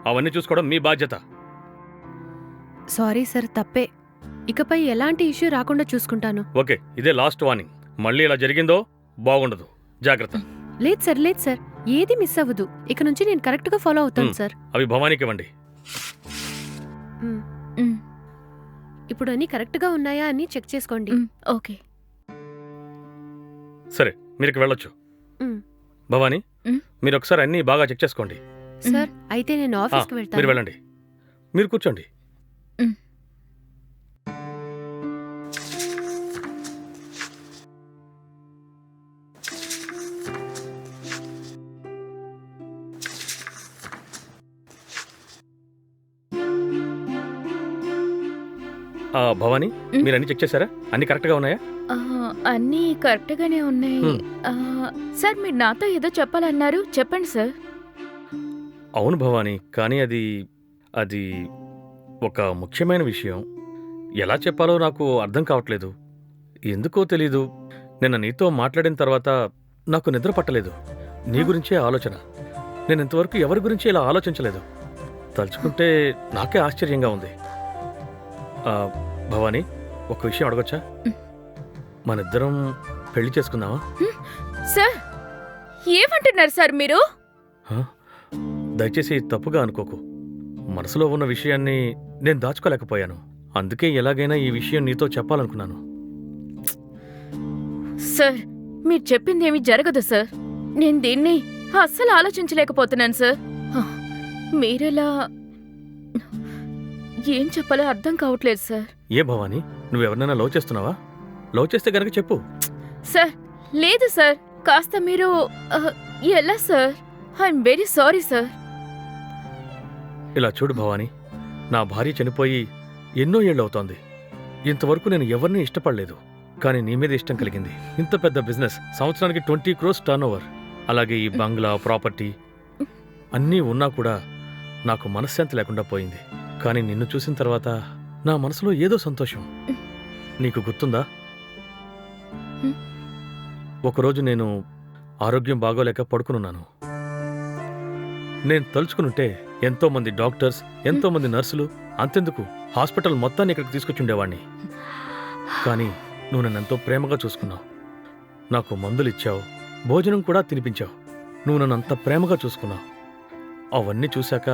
అవన్నీ చూసుకోవడం మీ బాధ్యత. సారీ సార్, తప్పే. ఇకపై ఎలాంటి ఇష్యూ రాకుండా చూసుకుంటాను. ఓకే, ఇదే లాస్ట్ వార్నింగ్. మళ్ళీ ఇలా జరిగిందో బాగుండదు. జాగ్రత్త. లేదు సార్, లేదు సార్, ఏది మిస్ అవ్వదు. ఇక నుంచి నేను కరెక్ట్గా ఫాలో అవుతాను మ్. సార్. అవి భవానీకి ఇవ్వండి. మ్. మ్, ఇప్పుడు అన్నీ కరెక్ట్గా ఉన్నాయా అని చెక్ చేసుకోండి. మ్, ఓకే. సరే, మీరు వెళ్ళొచ్చు. మ్. భవానీ, మ్. మీరు ఒకసారి అన్నీ బాగా చెక్ చేసుకోండి. సార్, అయితే నేను ఆఫీస్కి మీరు వెళ్తాను. వెళ్ళండి. మీరు కూర్చోండి. భవానీ, మీరు అన్ని చెక్ చేశారా? అన్ని కరెక్ట్గా ఉన్నాయా? ఆ, అన్నీ కరెక్ట్గానే ఉన్నాయి. మ్. ఆ, సార్, మీరు నాతో ఏదో చెప్పాలన్నారు, చెప్పండి సార్. అవును భవానీ, కానీ అది ఒక ముఖ్యమైన విషయం. ఎలా చెప్పాలో నాకు అర్థం కావట్లేదు. ఎందుకో తెలీదు, నిన్న నీతో మాట్లాడిన తర్వాత నాకు నిద్ర పట్టలేదు. నీ గురించే ఆలోచన. నేను ఇంతవరకు ఎవరి గురించి ఇలా ఆలోచించలేదు. తలుచుకుంటే నాకే ఆశ్చర్యంగా ఉంది. భవానీ, ఒక విషయం అడగొచ్చా? మనిద్దరం పెళ్లి చేసుకుందామా? సార్, ఏమంటున్నారు సార్ మీరు? హ? దయచేసి తప్పుగా అనుకోకు. మనసులో ఉన్న విషయాన్ని నేను దాచుకోలేకపోయాను. అందుకే ఎలాగైనా ఈ విషయం నీతో చెప్పాలనుకున్నాను. సార్, మీరు చెప్పింది ఏమీ జరగదు సార్. నేను దీన్ని అస్సలు ఆలోచించలేకపోతున్నాను సార్. మీరెలా ఏం చెప్పాలో అర్థం కావట్లేదు సార్. ఏ భవానీ, నువ్వెవరినైనా లవ్ చేస్తున్నావా? లవ్ చేస్తే గనక చెప్పు. సార్, లేదు సార్, కాస్త మీరు ఎలా sir? I'm very sorry sir. ఇలా చూడు భవానీ, నా భార్య చనిపోయి ఎన్నో ఏళ్ళవుతోంది. ఇంతవరకు నేను ఎవరిని ఇష్టపడలేదు. కానీ నీ మీద ఇష్టం కలిగింది. ఇంత పెద్ద బిజినెస్, సంవత్సరానికి 20 crores టర్నోవర్, అలాగే ఈ బంగ్లా, ప్రాపర్టీ అన్నీ ఉన్నా కూడా నాకు మనశ్శాంతి లేకుండా పోయింది. కానీ నిన్ను చూసిన తర్వాత నా మనసులో ఏదో సంతోషం. నీకు గుర్తుందా? ఒకరోజు నేను ఆరోగ్యం బాగోలేక పడుకునున్నాను. నేను తలుచుకునుంటే ఎంతో మంది డాక్టర్స్, ఎంతో మంది నర్సులు, అంతెందుకు హాస్పిటల్ మొత్తాన్ని ఇక్కడికి తీసుకొచ్చుండేవాణ్ణి. కానీ నువ్వు నన్నెంతో ప్రేమగా చూసుకున్నావు. నాకు మందులిచ్చావు, భోజనం కూడా తినిపించావు. నువ్వు నన్ను అంత ప్రేమగా చూసుకున్నావు. అవన్నీ చూశాక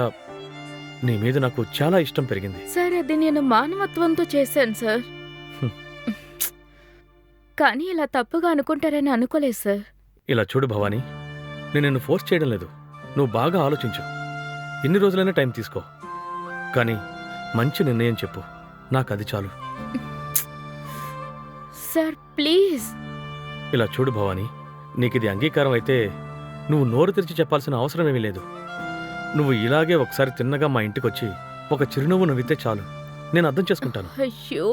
నీ మీద నాకు చాలా ఇష్టం పెరిగింది. సార్, అది నేను మానవత్వంతో చేశాను సార్. కానీ ఇలా తప్పుగా అనుకుంటారని అనుకోలేదు సార్. ఇలా చూడు భవానీ, నేను నిన్ను ఫోర్స్ చేయడం లేదు. నువ్వు బాగా ఆలోచించు. ఎన్ని రోజులైనా టైం తీసుకో, కానీ మంచి నిర్ణయం చెప్పు. నాకు అది చాలు. Sir please. ఇలా చూడు భవానీ, నీకు ఇది అంగీకారం అయితే నువ్వు నోరు తెరిచి చెప్పాల్సిన అవసరం ఏమీ లేదు. నువ్వు ఇలాగే ఒకసారి తిన్నగా మా ఇంటికొచ్చి ఒక చిరునవ్వు నవ్వితే చాలు, నేను అర్థం చేసుకుంటాను. అయ్యో,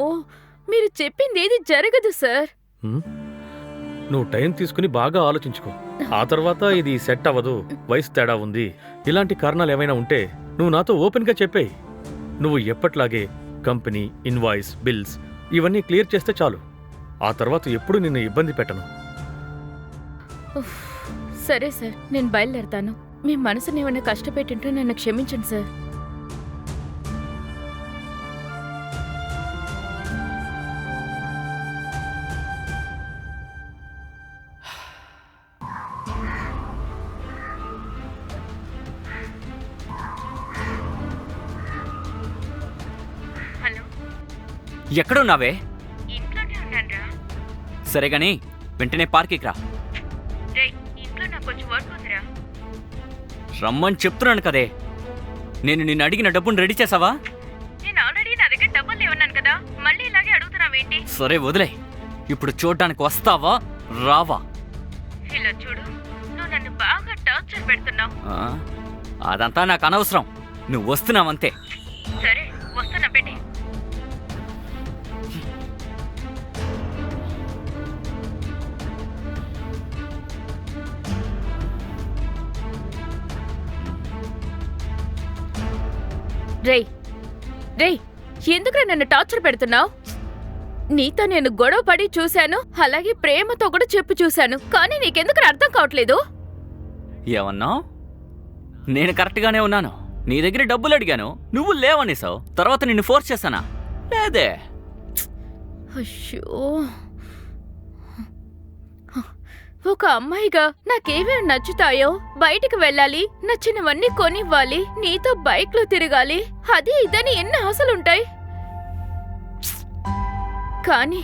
మీరు చెప్పింది ఏది జరగదు సార్. హ్మ్? నువ్వు టైం తీసుకుని బాగా ఆలోచించుకో. ఆ తర్వాత ఇది సెట్ అవ్వదు, వయసు తేడా ఉంది, ఇలాంటి కారణాలు ఏమైనా ఉంటే నువ్వు నాతో ఓపెన్గా చెప్పేయి. నువ్వు ఎప్పట్లాగే కంపెనీ, ఇన్వాయిస్, బిల్స్ ఇవన్నీ క్లియర్ చేస్తే చాలు. ఆ తర్వాత ఎప్పుడు నిన్ను ఇబ్బంది పెట్టను. ఉఫ్, సరే సార్, నేను బయలుదేరతాను. మీ మనసుని ఏమైనా కష్టపెట్టుంటే నన్ను క్షమించండి సార్. హలో, ఎక్కడున్నావే? ఇంట్లోనే ఉన్నానురా. సరే గాని వెంటనే పార్కికి రా. ఇంట్లో నాకు కొంచెం వర్క్ ఉందిరా. రమ్మని చెప్తున్నాను కదే. నేను నిన్ను అడిగిన డబ్బును రెడీ చేసావా? నేను ఆల్రెడీ నా దగ్గర డబ్బులు లేవన్నాను కదా, మళ్ళీ ఇలాగే అడుగుతున్నావేంటి? సరే వదిలే. ఇప్పుడు చూడడానికి వస్తావా రావా? ఇలా చూడు, నువ్వు నన్ను బాగా టార్చర్ పెడుతున్నావు. ఆ? అదంతా నాకు అనవసరం. నువ్వు వస్తున్నావంతే. సరే వస్తున్నా, పెట్టి. రేయ్ రేయ్, ఎందుకురా నన్ను టార్చర్ పెడుతున్నావు? నీతో నేను గొడవ పడి చూశాను, అలాగే ప్రేమతో కూడా చెప్పు చూశాను, కానీ నీకెందుకు అర్థం కావట్లేదు? ఏమన్నా? నేను కరెక్ట్గానే ఉన్నాను. నీ దగ్గర డబ్బులు అడిగాను, నువ్వు లేవనేసావు. తర్వాత నిన్ను ఫోర్స్ చేశానా? లేదే. అయ్యో, ఒక అమ్మాయిగా నాకేమేమి నచ్చుతాయో, బయటికి వెళ్ళాలి, నచ్చినవన్నీ కొనివ్వాలి, నీతో బైక్లో తిరగాలి, అది ఇదని ఎన్ని ఆశలుంటాయి. కానీ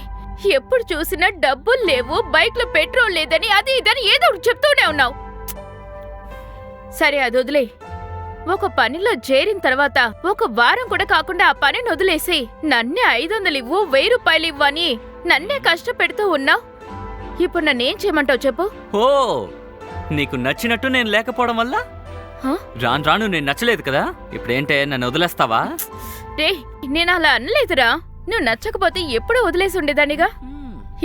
ఎప్పుడు చూసినా డబ్బులు లేవు, బైక్లో పెట్రోల్ లేదని, అది ఇదని ఏదో ఒకటి చెప్తూనే ఉన్నావు. సరే అది వదిలే. ఒక పనిలో చేరిన తర్వాత ఒక వారం కూడా కాకుండా ఆ పనిని వదిలేసి నన్నే 500 ఇవ్వు, 1000 రూపాయలు ఇవ్వు అని నన్నే కష్టపెడుతూ ఉన్నావు. ఇప్పుడు నన్నేం చేయమంటావు చెప్పు? ఓ, నీకు నచ్చినట్టు నేను లేకపోవడం వల్ల హ? రాను రాను నేను నచ్చలేదు కదా. ఇప్పుడేంటే నన్ను వదిలేస్తావా? రే, నేను అలా అనలేదురా. నువ్వు నచ్చకపోతే ఎప్పుడూ వదిలేసి ఉండేదానిగా.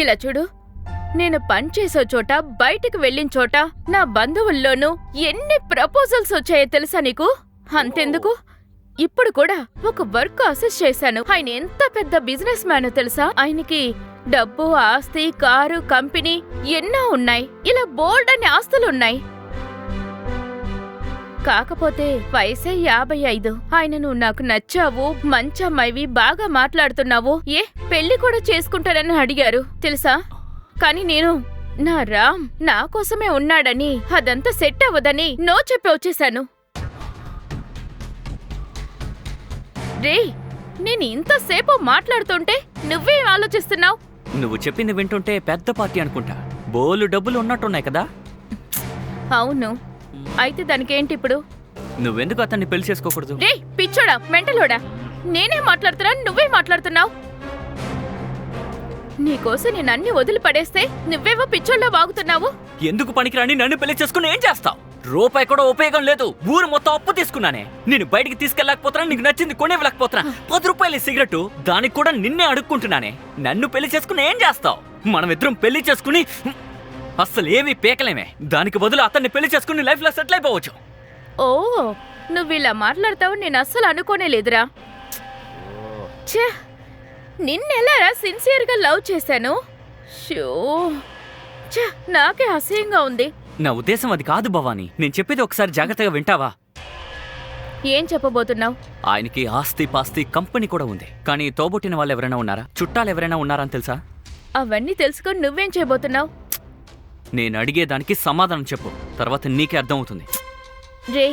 ఇలా చూడు, నేను పనిచేసే చోట, బయటికి వెళ్ళిన చోట, నా బంధువుల్లోనూ ఎన్ని ప్రపోజల్స్ వచ్చాయో తెలుసా నీకు? అంతెందుకు, ఇప్పుడు కూడా ఒక వర్క్ అసిస్ట్ చేశాను. ఆయన ఎంత పెద్ద బిజినెస్ మ్యానో తెలుసా? ఆయనకి డబ్బు, ఆస్తి, కారు, కంపెనీ ఎన్నో ఉన్నాయి. ఇలా బోల్డ్ అనే ఆస్తులున్నాయి. కాకపోతే వయసే 55. ఆయన నువ్వు నాకు నచ్చావు, మంచి అమ్మాయివి, బాగా మాట్లాడుతున్నావు, పెళ్లి కూడా చేసుకుంటానని అడిగారు తెలుసా? కానీ నేను నా రామ్ నా కోసమే ఉన్నాడని, అదంతా సెట్ అవ్వదని నో చెప్పి వచ్చేశాను. రే, నేను ఇంతసేపు మాట్లాడుతుంటే నువ్వేం ఆలోచిస్తున్నావు? నువ్వు చెప్పింది వింటుంటే పెద్ద పార్టీ అనుకుంటా. బోలు డబ్బులు ఉన్నట్టున్నాయి కదా. అవును, అయితే దానికేంటి ఇప్పుడు? నువ్వెందుకు అతన్ని పెళ్లి చేసుకోకూడదు? రే పిచ్చోడా, మెంటలోడా, నేనే మాట్లాడుతున్నాను, నువ్వే మాట్లాడుతున్నావు. నీకోసం నేను అన్ని వదిలిపడేస్తే నువ్వేవో పిచ్చోళ్ళ వాగుతున్నావు. ఎందుకు పనికిరాని నన్ను పెళ్లి చేసుకుని ఏం చేస్తావు? రూపాయి కూడా ఉపయోగం లేదు. ఊరు మొత్తం అప్పు తీసుకున్నానే. నేను బయటికి తీసుకెళ్ళకపోతున్నా, నీకు నచ్చింది కొనివ్వలేకపోతున్నా. 10 రూపాయల సిగరెట్, దానికి కూడా నిన్నే అడుక్కుంటున్నానే. నన్ను పెళ్లి చేసుకుని ఏం చేస్తావు? మనమిద్దరం పెళ్లి చేసుకుని అస్సలు ఏమీ పేకలేమే. దానికి బదులు అతన్ని పెళ్లి చేసుకుని లైఫ్ లో సెటిల్ అయిపోవచ్చు. ఓ, నువ్విలా మాట్లాడతావు నేను అస్సలు అనుకోనే లేదురా. ఛే, నిన్నెలారా సిన్సియర్గా లవ్ చేశాను. షో, ఛే, నాకే అసహ్యంగా ఉంది. నా ఉద్దేశం అది కాదు భవానీ. నేను చెప్పేది ఒకసారి జాగ్రత్తగా వింటావా? ఏం చెప్పబోతున్నావు? ఆయనకి ఆస్తి పాస్తి కంపెనీ కూడా ఉంది. కానీ తోబుట్టిన వాళ్ళు ఎవరైనా ఉన్నారా? చుట్టాలు ఎవరైనా ఉన్నారా అని తెలుసా? అవన్నీ తెలుసుకొని నువ్వేం చేయబోతున్నావు? నేను అడిగేదానికి సమాధానం చెప్పు, తర్వాత నీకే అర్థమవుతుంది. రే,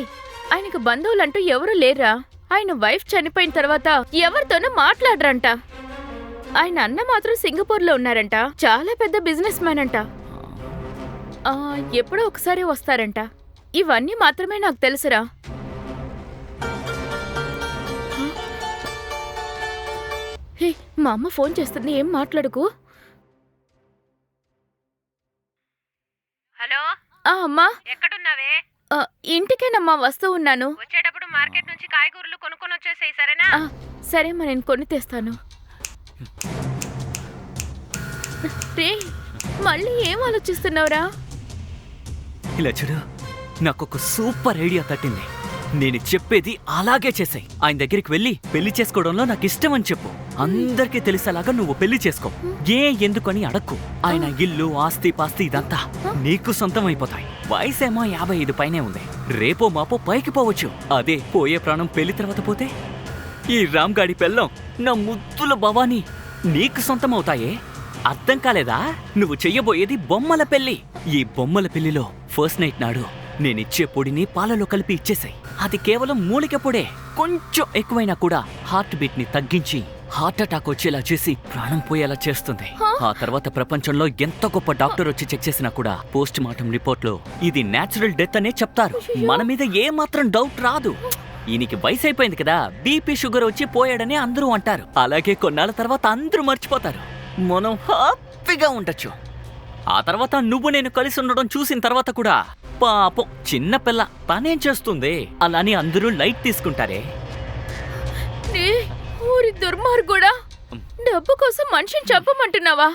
ఆయనకు బంధువులంటూ ఎవరూ లేరా? ఆయన వైఫ్ చనిపోయిన తర్వాత ఎవరితోనూ మాట్లాడరంట. ఆయన అన్న మాత్రం సింగపూర్లో ఉన్నారంట. చాలా పెద్ద బిజినెస్ మ్యాన్ అంట. ఎప్పుడో ఒకసారి వస్తారంట. ఇవన్నీ మాత్రమే నాకు తెలుసురా. హే, మా అమ్మ ఫోన్ చేస్తుంది, ఏం మాట్లాడుకు. హలో, అమ్మా, ఎక్కడున్నావే? ఇంటికేనమ్మా వస్తూ ఉన్నాను. వచ్చేటప్పుడు మార్కెట్ నుంచి కాయగూరలు కొనుక్కొని వచ్చేసేయ్, సరేనా? సరేమ్మా, నేను కొని తెస్తాను. రే, మళ్ళీ ఏం ఆలోచిస్తున్నావురా? ఇలా చూడు, నాకొక సూపర్ ఐడియా తట్టింది. నేను చెప్పేది అలాగే చేసాయి. ఆయన దగ్గరికి వెళ్ళి పెళ్లి చేసుకోవడంలో నాకు ఇష్టం అని చెప్పు. అందరికీ తెలిసేలాగా నువ్వు పెళ్లి చేసుకో. ఎందుకని అడక్కు. ఆయన ఇల్లు, ఆస్తి పాస్తి ఇదంతా నీకు సొంతం అయిపోతాయి. వయసేమో 55 పైనే ఉంది. రేపో మాపో పైకి పోవచ్చు. అదే పోయే ప్రాణం పెళ్లి తర్వాత పోతే ఈ రామ్గాడి పెళ్ళం, నా ముద్దుల భవానీ నీకు సొంతం అవుతాయే. అర్థం కాలేదా? నువ్వు చెయ్యబోయేది బొమ్మల పెళ్లి. ఈ బొమ్మల పెళ్లిలో ఫస్ట్ నైట్ నాడు నేనిచ్చే పొడిని పాలలో కలిపి ఇచ్చేసాయి. అది కేవలం మూలిక పొడే. కొంచెం ఎక్కువైనా కూడా హార్ట్ బీట్ ని తగ్గించి హార్ట్ అటాక్ వచ్చేలా చేసి ప్రాణం పోయేలా చేస్తుంది. ఆ తర్వాత ప్రపంచంలో ఎంత గొప్ప డాక్టర్ వచ్చి చెక్ చేసినా కూడా పోస్ట్ మార్టం రిపోర్ట్ లో ఇది నేచురల్ డెత్ అనే చెప్తారు. మన మీద ఏ మాత్రం డౌట్ రాదు. ఈయనకి వయసు అయిపోయింది కదా, బీపీ షుగర్ వచ్చి పోయాడని అందరూ అంటారు. అలాగే కొన్నాళ్ళ తర్వాత అందరూ మర్చిపోతారు. మనం హ్యాపీగా ఉండొచ్చు. ఆ తర్వాత నువ్వు నేను కలిసి ఉండడం చూసిన తర్వాత కూడా పాపం చిన్న పిల్ల తనేం చేస్తుంది అలాని అందరూ లైట్ తీసుకుంటారే. ఊరి దుర్మార్గుడా, డబ్బు కోసం మనిషిని చెప్పమంటున్నావా?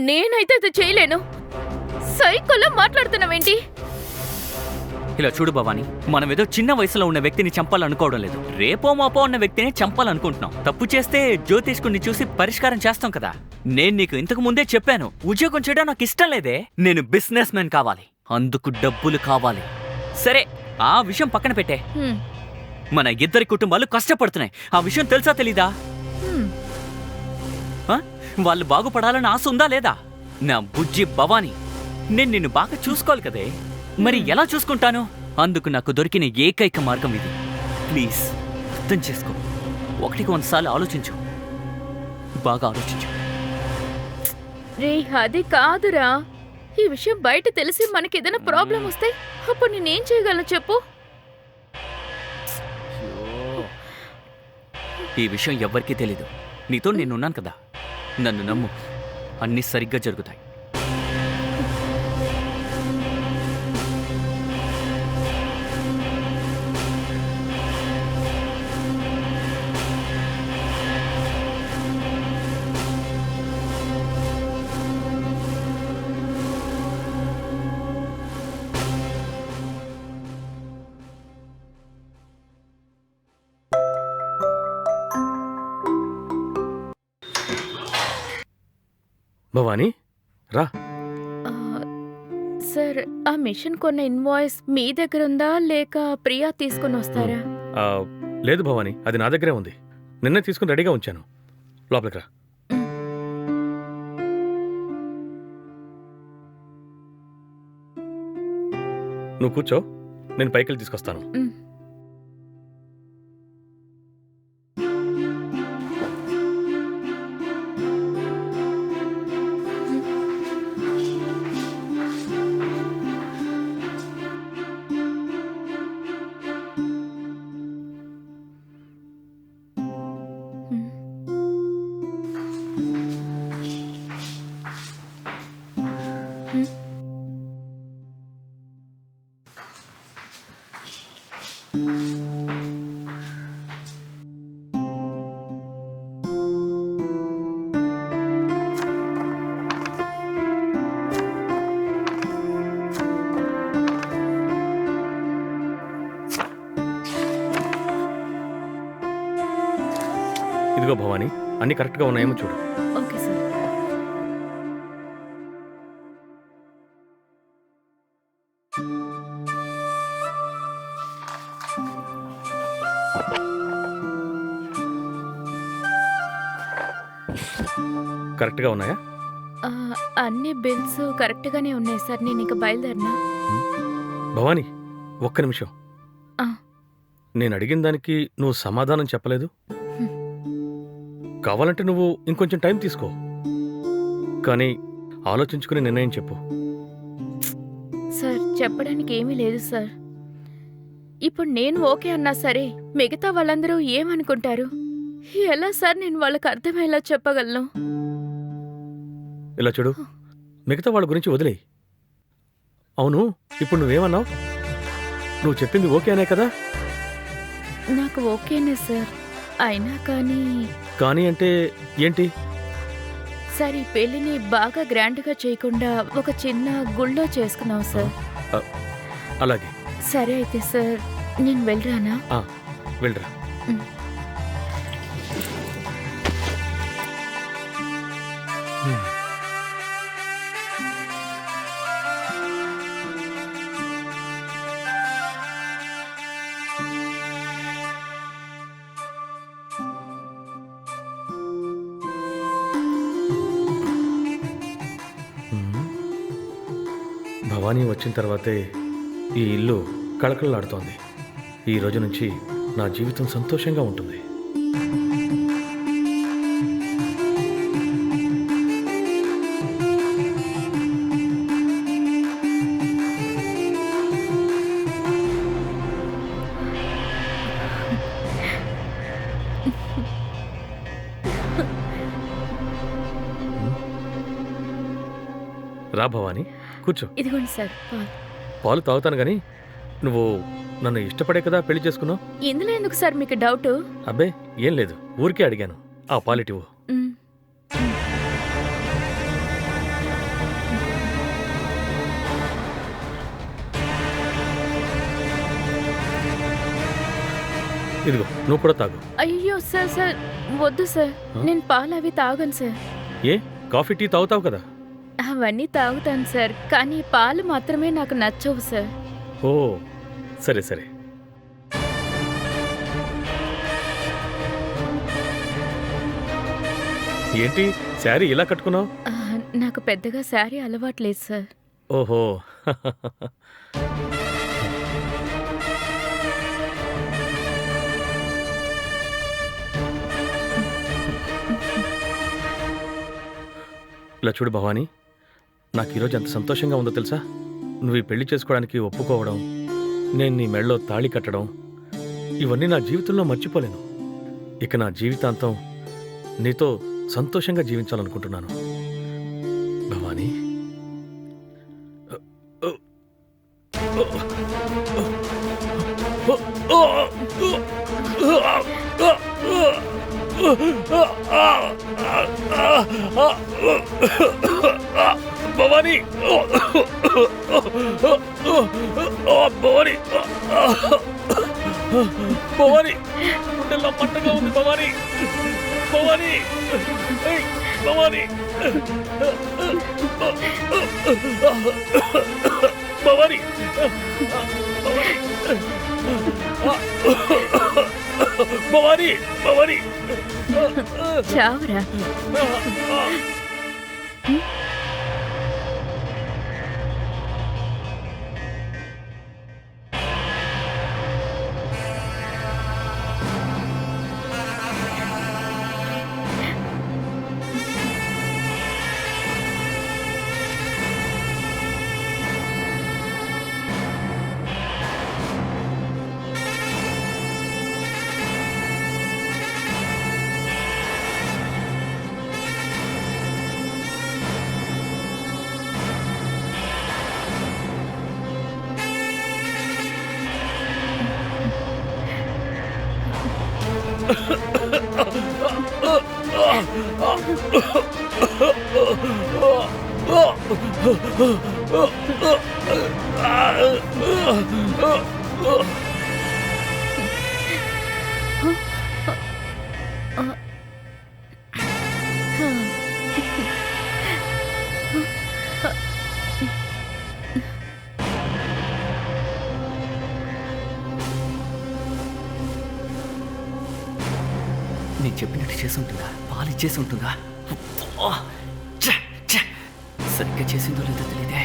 నేనైతే అది చేయలేను. సైకోలా మాట్లాడుతున్నావేంటి? ఇలా చూడు భవాని, మనం ఏదో చిన్న వయసులో ఉన్న వ్యక్తిని చంపాలనుకోవడం లేదు. రేపో మాపో ఉన్న వ్యక్తిని చంపాలనుకుంటున్నాం. తప్పు చేస్తే జ్యోతిష్కుని చూసి పరిష్కారం చేస్తాం కదా. నేను నీకు ఇంతకు ముందే చెప్పాను, ఉద్యోగం చేయడం నాకు ఇష్టం లేదే. నేను బిజినెస్ మ్యాన్ కావాలి, అందుకు డబ్బులు కావాలి. సరే, ఆ విషయం పక్కన పెట్టే. మన ఇద్దరి కుటుంబాలు కష్టపడుతున్నాయి. ఆ విషయం తెలుసా తెలీదా? వాళ్ళు బాగుపడాలని ఆశ ఉందా లేదా? నా బుజ్జి భవాని, నేను నిన్ను బాగా చూసుకోవాలి కదే. మరి ఎలా చూసుకుంటాను? అందుకు నాకు దొరికిన ఏకైక మార్గం ఇది. ప్లీజ్ అర్థం చేసుకో. 1 సార్లు ఆలోచించు, బాగా ఆలోచించు. రే, అది కాదురా. ఈ విషయం బయట తెలిసి మనకేదైనా ప్రాబ్లం వస్తే అప్పుడు నేనేం చేయగలను చెప్పు? ఈ విషయం ఎవ్వరికీ తెలీదు. నీతో నేనున్నాను కదా, నన్ను నమ్ము, అన్నీ సరిగ్గా జరుగుతాయి. భవానీ, రా. సార్, ఆ మిషన్ కొన్న ఇన్వాయిస్ మీ దగ్గర ఉందా లేక ప్రియా తీసుకుని వస్తారా? లేదు భవానీ, అది నా దగ్గరే ఉంది. నిన్నే తీసుకుని రెడీగా ఉంచాను. లోపలికి రా. నువ్వు కూర్చో, నేను పైకి తీసుకొస్తాను. ఇదిగో భవానీ, అన్ని కరెక్ట్గా ఉన్నాయేమో చూడు. Okay sir. కరెక్ట్గా ఉన్నాయా? అన్ని బిల్స్ కరెక్ట్గానే ఉన్నాయి సార్. నేను ఇక బయలుదేరినా. భవానీ, ఒక్క నిమిషం. నేను అడిగిన దానికి నువ్వు సమాధానం చెప్పలేదు. కావాలంటే నువ్వు ఇంకొంచెం టైం తీసుకో, కానీ ఆలోచించుకుని నిర్ణయం చెప్పు. సార్ చెప్పడానికి ఏమీ లేదు సార్. ఇప్పుడు నేను ఓకే అన్నా సరే మిగతా వాళ్ళందరూ ఏమనుకుంటారు? ఎలా సార్ నేను వాళ్ళకి అర్థమయ్యేలా చెప్పగలను? ఇలా చూడు, మిగతా వాళ్ళ గురించి వదిలేయి. అవును, ఇప్పుడు నువ్వేమన్నావు? నువ్వు చెప్పింది ఓకే అనే కదా? నాకు ఓకేనే సార్. అయినా కానీ అంటే ఏంటి? సార్ ఈ పెళ్లిని బాగా గ్రాండ్గా చేయకుండా ఒక చిన్న గుళ్ళో చేసుకున్నాం సార్. అలాగే. సరే అయితే సార్ నేను వెళ్ళరానా? వెళ్ళరా. భవానీ వచ్చిన తర్వాతే ఈ ఇల్లు కళకళలాడుతోంది. ఈ రోజు నుంచి నా జీవితం సంతోషంగా ఉంటుంది. రా భవానీ, కూర్చో. ఇదిగోండి సార్ పాలు. పాలు తాగుతాను గాని నువ్వు నన్ను ఇష్టపడే కదా పెళ్లి చేసుకున్నావు. ఇందులో ఎందుకు సార్ మీకు డౌట్? అబ్బే ఏం లేదు, ఊరికే అడిగాను. ఆ పాలిటివు. ఇదిగో నువ్వు కూడా తాగు. అయ్యో సార్ సార్ వద్దు సార్, నేను పాలు అవి తాగను సార్. ఏ కాఫీ టీ తాగుతావు కదా? అవన్నీ తాగుతాను సార్, కానీ పాలు మాత్రమే నాకు నచ్చవు సార్. ఓ సరే సరే. ఏంటి శారీ ఇలా కట్టుకున్నావు? నాకు పెద్దగా శారీ అలవాట్లేదు సార్. ఓహో. ఇలా చూడు భవానీ, నాకు ఈరోజు ఎంత సంతోషంగా ఉందో తెలుసా? నువ్వు ఈ పెళ్లి చేసుకోవడానికి ఒప్పుకోవడం, నేను నీ మెడలో తాళి కట్టడం, ఇవన్నీ నా జీవితంలో మర్చిపోలేను. ఇక నా జీవితాంతం నీతో సంతోషంగా జీవించాలనుకుంటున్నాను భవానీ. భవానీ, భవానీ, భవానీ, గుండెల్లో మంటగా ఉంది భవానీ. భవానీ, భవానీ, భవానీ, భవానీ, భవానీ, చావరా. నేను చెప్పినట్టు చేసి ఉంటుందా? పాలు ఇచ్చేసి ఉంటుందా? సరిగ్గా చేసిందో లేదో తెలియదే.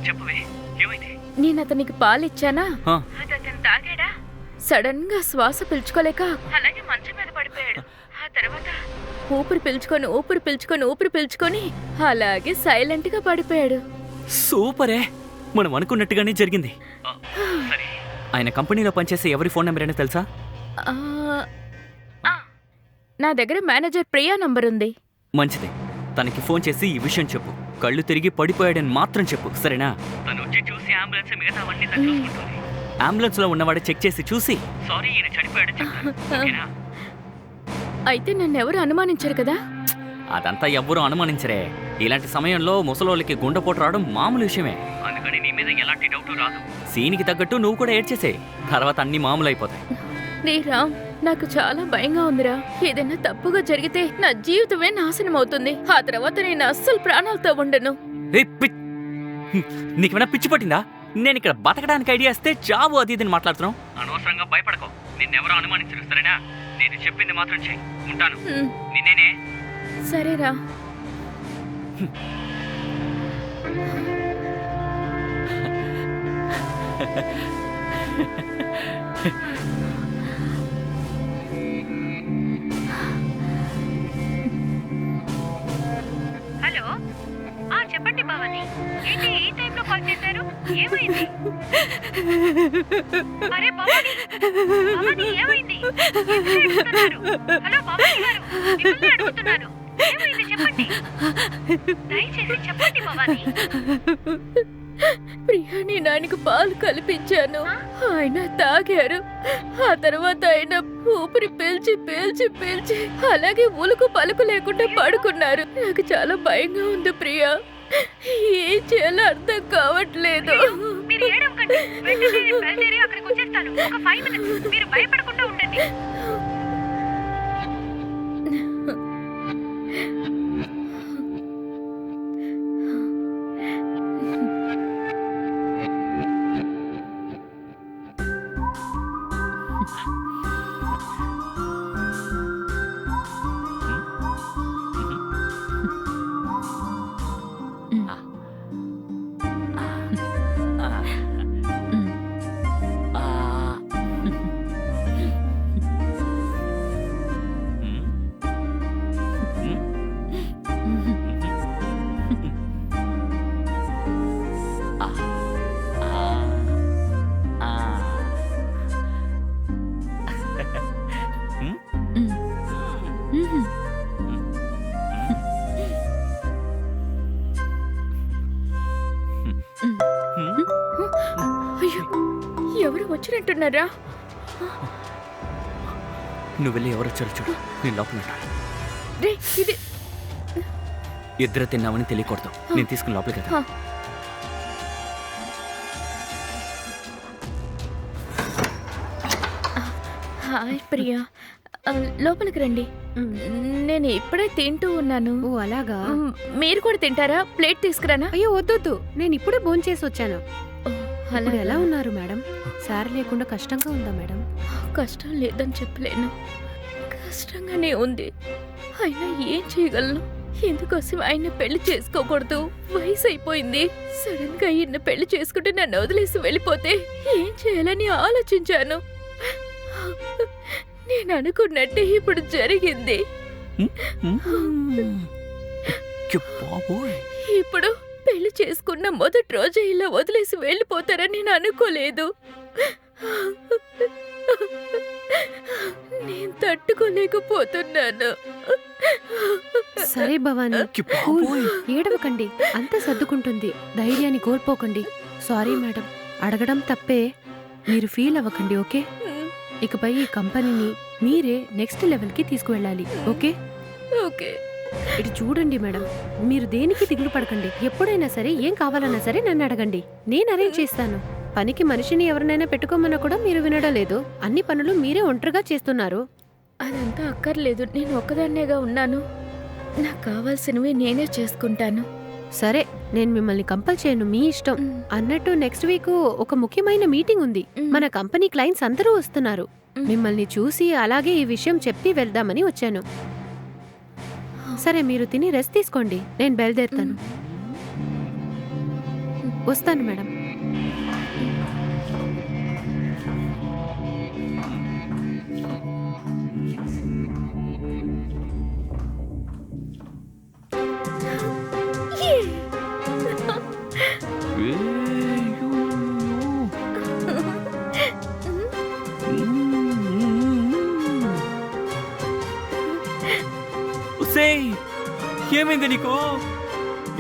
చెప్పవే, ఏమైంది? నేను అతనికి పాలిచ్చానా ఆ, అతను తాగాడా సడన్ గా శ్వాస పీల్చుకోలేక అలాగే మంచం మీద పడిపోయాడు. ఆ తర్వాత ఊపిరి పీల్చుకొని అలాగే సైలెంట్ గా పడిపోయాడు. సూపరే, మనం అనుకున్నట్టుగానే జరిగింది. సరే, ఆయన కంపెనీలో పనిచేసే ఎవరి ఫోన్ నెంబర్ అయినా తెలుసా? ఆ, ఆ, నా దగ్గర మేనేజర్ ప్రియా నంబర్ ఉంది. మంచిది, తనకి ఫోన్ చేసి ఈ విషయం చెప్పు. కళ్ళు తిరిగి పడిపోయాడని మాత్రం చెప్పు, సరేనా? తను వచ్చి చూసి అంబులెన్స్ మిగతావన్నీ తను చూసుకుంటుంది. అంబులెన్స్ లో ఉన్నవాడు చెక్ చేసి చూసి సారీ ఈయన చనిపోయాడు చెప్తాను, ఓకేనా? అయితే నన్నెవరు అనుమానించరు కదా? అదంతా ఎవ్వరూ అనుమానించరే. ఇలాంటి సమయంలో ముసలోళ్ళకి గుండెపోటు రావడం మామూలు విషయమే. అందుకని నీ మీద ఎలాంటి డౌట్ రాదు. సీనికి తగ్గట్టు నువ్వు కూడా ఏడ్చేసే, తర్వాత అన్ని మామూలు అయిపోతాయి. నీ రామ్, నాకు చాలా భయంగా ఉందిరా. ఏదైనా తప్పుగా జరిగితే నా జీవితమే నాశనం అవుతుంది. ఆ తర్వాత నేను అస్సలు ప్రాణాలతో ఉండను. నీకేమైనా పిచ్చి పట్టిందా? నేను ఇక్కడ బతకడానికి ఐడియా ఇస్తే చావు అది ఇది మాట్లాడుతున్నావు. అనవసరంగా భయపడకో, నిన్నెవరో అనుమానించరు, సరేనా? నేను చెప్పింది మాత్రం చెయ్యి. ఉంటాను. నిన్నేనే. సరేరా. హలో, చెప్పండి భవాని. ఏంటి ఈ టైంలో కాల్ చేశారు? ఏమైంది? అరే భవాని, భవాని ఏమైంది? ఎందుకు ఏడుస్తున్నారు? హలో భవాని గారు, మిమ్మల్ని అడుగుతున్నాను. ఏమైంది చెప్పండి, దయచేసి చెప్పండి భవాని. ప్రియాని నాయనకు పాలు కల్పించాను. ఆయన తాగారు. ఆ తర్వాత ఆయన ఊపిరి పీల్చి అలాగే ఉలుకు పలుకు లేకుండా పడుకున్నారు. నాకు చాలా భయంగా ఉంది ప్రియా. ఏం చేయాలో అర్థం కావట్లేదు. మీరు ఏడవకండి, వెంటనే బయలుదేరి అక్కడికి వచ్చేస్తాను. ఒక 5 minutes మీరు భయపడకుండా ఉండండి. అయ్యో, ఎవరు వచ్చినట్టున్నారా? నువ్వు వెళ్ళి ఎవరు వచ్చారో చూడు, నేను లోపల ఉంటాను. రే, ఇది ఇద్దరు తిన్నామని తెలియకూడదు. నేను తీసుకుని లోపలికి వెళ్తాను. హాయ్ ప్రియా, లోపలికి రండి. నేను ఇప్పుడే తింటూ ఉన్నాను. ఓ అలాగా? మీరు కూడా తింటారా? ప్లేట్ తీసుకురానా? అయ్యో వద్దొద్దు, నేను ఇప్పుడే భోంచేసి వచ్చాను. ఓ, ఇప్పుడు అలాగా? ఎలా ఉన్నారు మేడం? సార్ లేకుండా కష్టంగా ఉందా మేడం? కష్టం లేదని చెప్పలేను, కష్టంగానే ఉంది. అయినా ఏం చేయగలను? ఎందుకోసం ఆయన పెళ్లి చేసుకోకూడదు? వయసు అయిపోయింది. సడన్ గా ఈయన పెళ్లి చేసుకుంటే నన్ను వదిలేసి వెళ్ళిపోతే ఏం చేయాలని ఆలోచించాను. నేను అనుకున్నట్టే ఇప్పుడు జరిగింది. ఇప్పుడు పెళ్లి చేసుకున్న మొదటి రోజే ఇలా వదిలేసి వెళ్ళిపోతారని నేను అనుకోలేదు. నేను తట్టుకోలేకపోతున్నాను. సరే భవాని, కూల్, ఏడవకండి, అంతా సర్దుకుంటుంది. ధైర్యాన్ని కోల్పోకండి. సారీ మేడం, అడగడం తప్పే, మీరు ఫీల్ అవ్వకండి, ఓకే? ఇకపై ఈ కంపెనీని మీరే నెక్స్ట్ లెవెల్కి తీసుకువెళ్ళాలి, ఓకే? ఓకే. ఇటు చూడండి మేడం, మీరు దేనికి దిగులు పడకండి. ఎప్పుడైనా సరే ఏం కావాలన్నా సరే నన్ను అడగండి, నేను అరేంజ్ చేస్తాను. పనికి మనిషిని ఎవరినైనా పెట్టుకోమన్నా కూడా మీరు వినడం లేదు. అన్ని పనులు మీరే ఒంటరిగా చేస్తున్నారు. అదంతా అక్కర్లేదు, నేను ఒక్కదాన్నేగా ఉన్నాను. నాకు కావాల్సినవి నేనే చేసుకుంటాను. సరే, నేను మిమ్మల్ని కంపల్ చేయను, మీ ఇష్టం. అన్నట్టు నెక్స్ట్ వీక్ ఒక ముఖ్యమైన మీటింగ్ ఉంది. మన కంపెనీ క్లయింట్స్ అందరూ వస్తున్నారు. మిమ్మల్ని చూసి అలాగే ఈ విషయం చెప్పి వెళ్దామని వచ్చాను. సరే మీరు తిని రెస్ట్ తీసుకోండి, నేను బయలుదేరుతాను. వస్తాను మేడం. ఉసేయ్, ఏమైంది నీకు?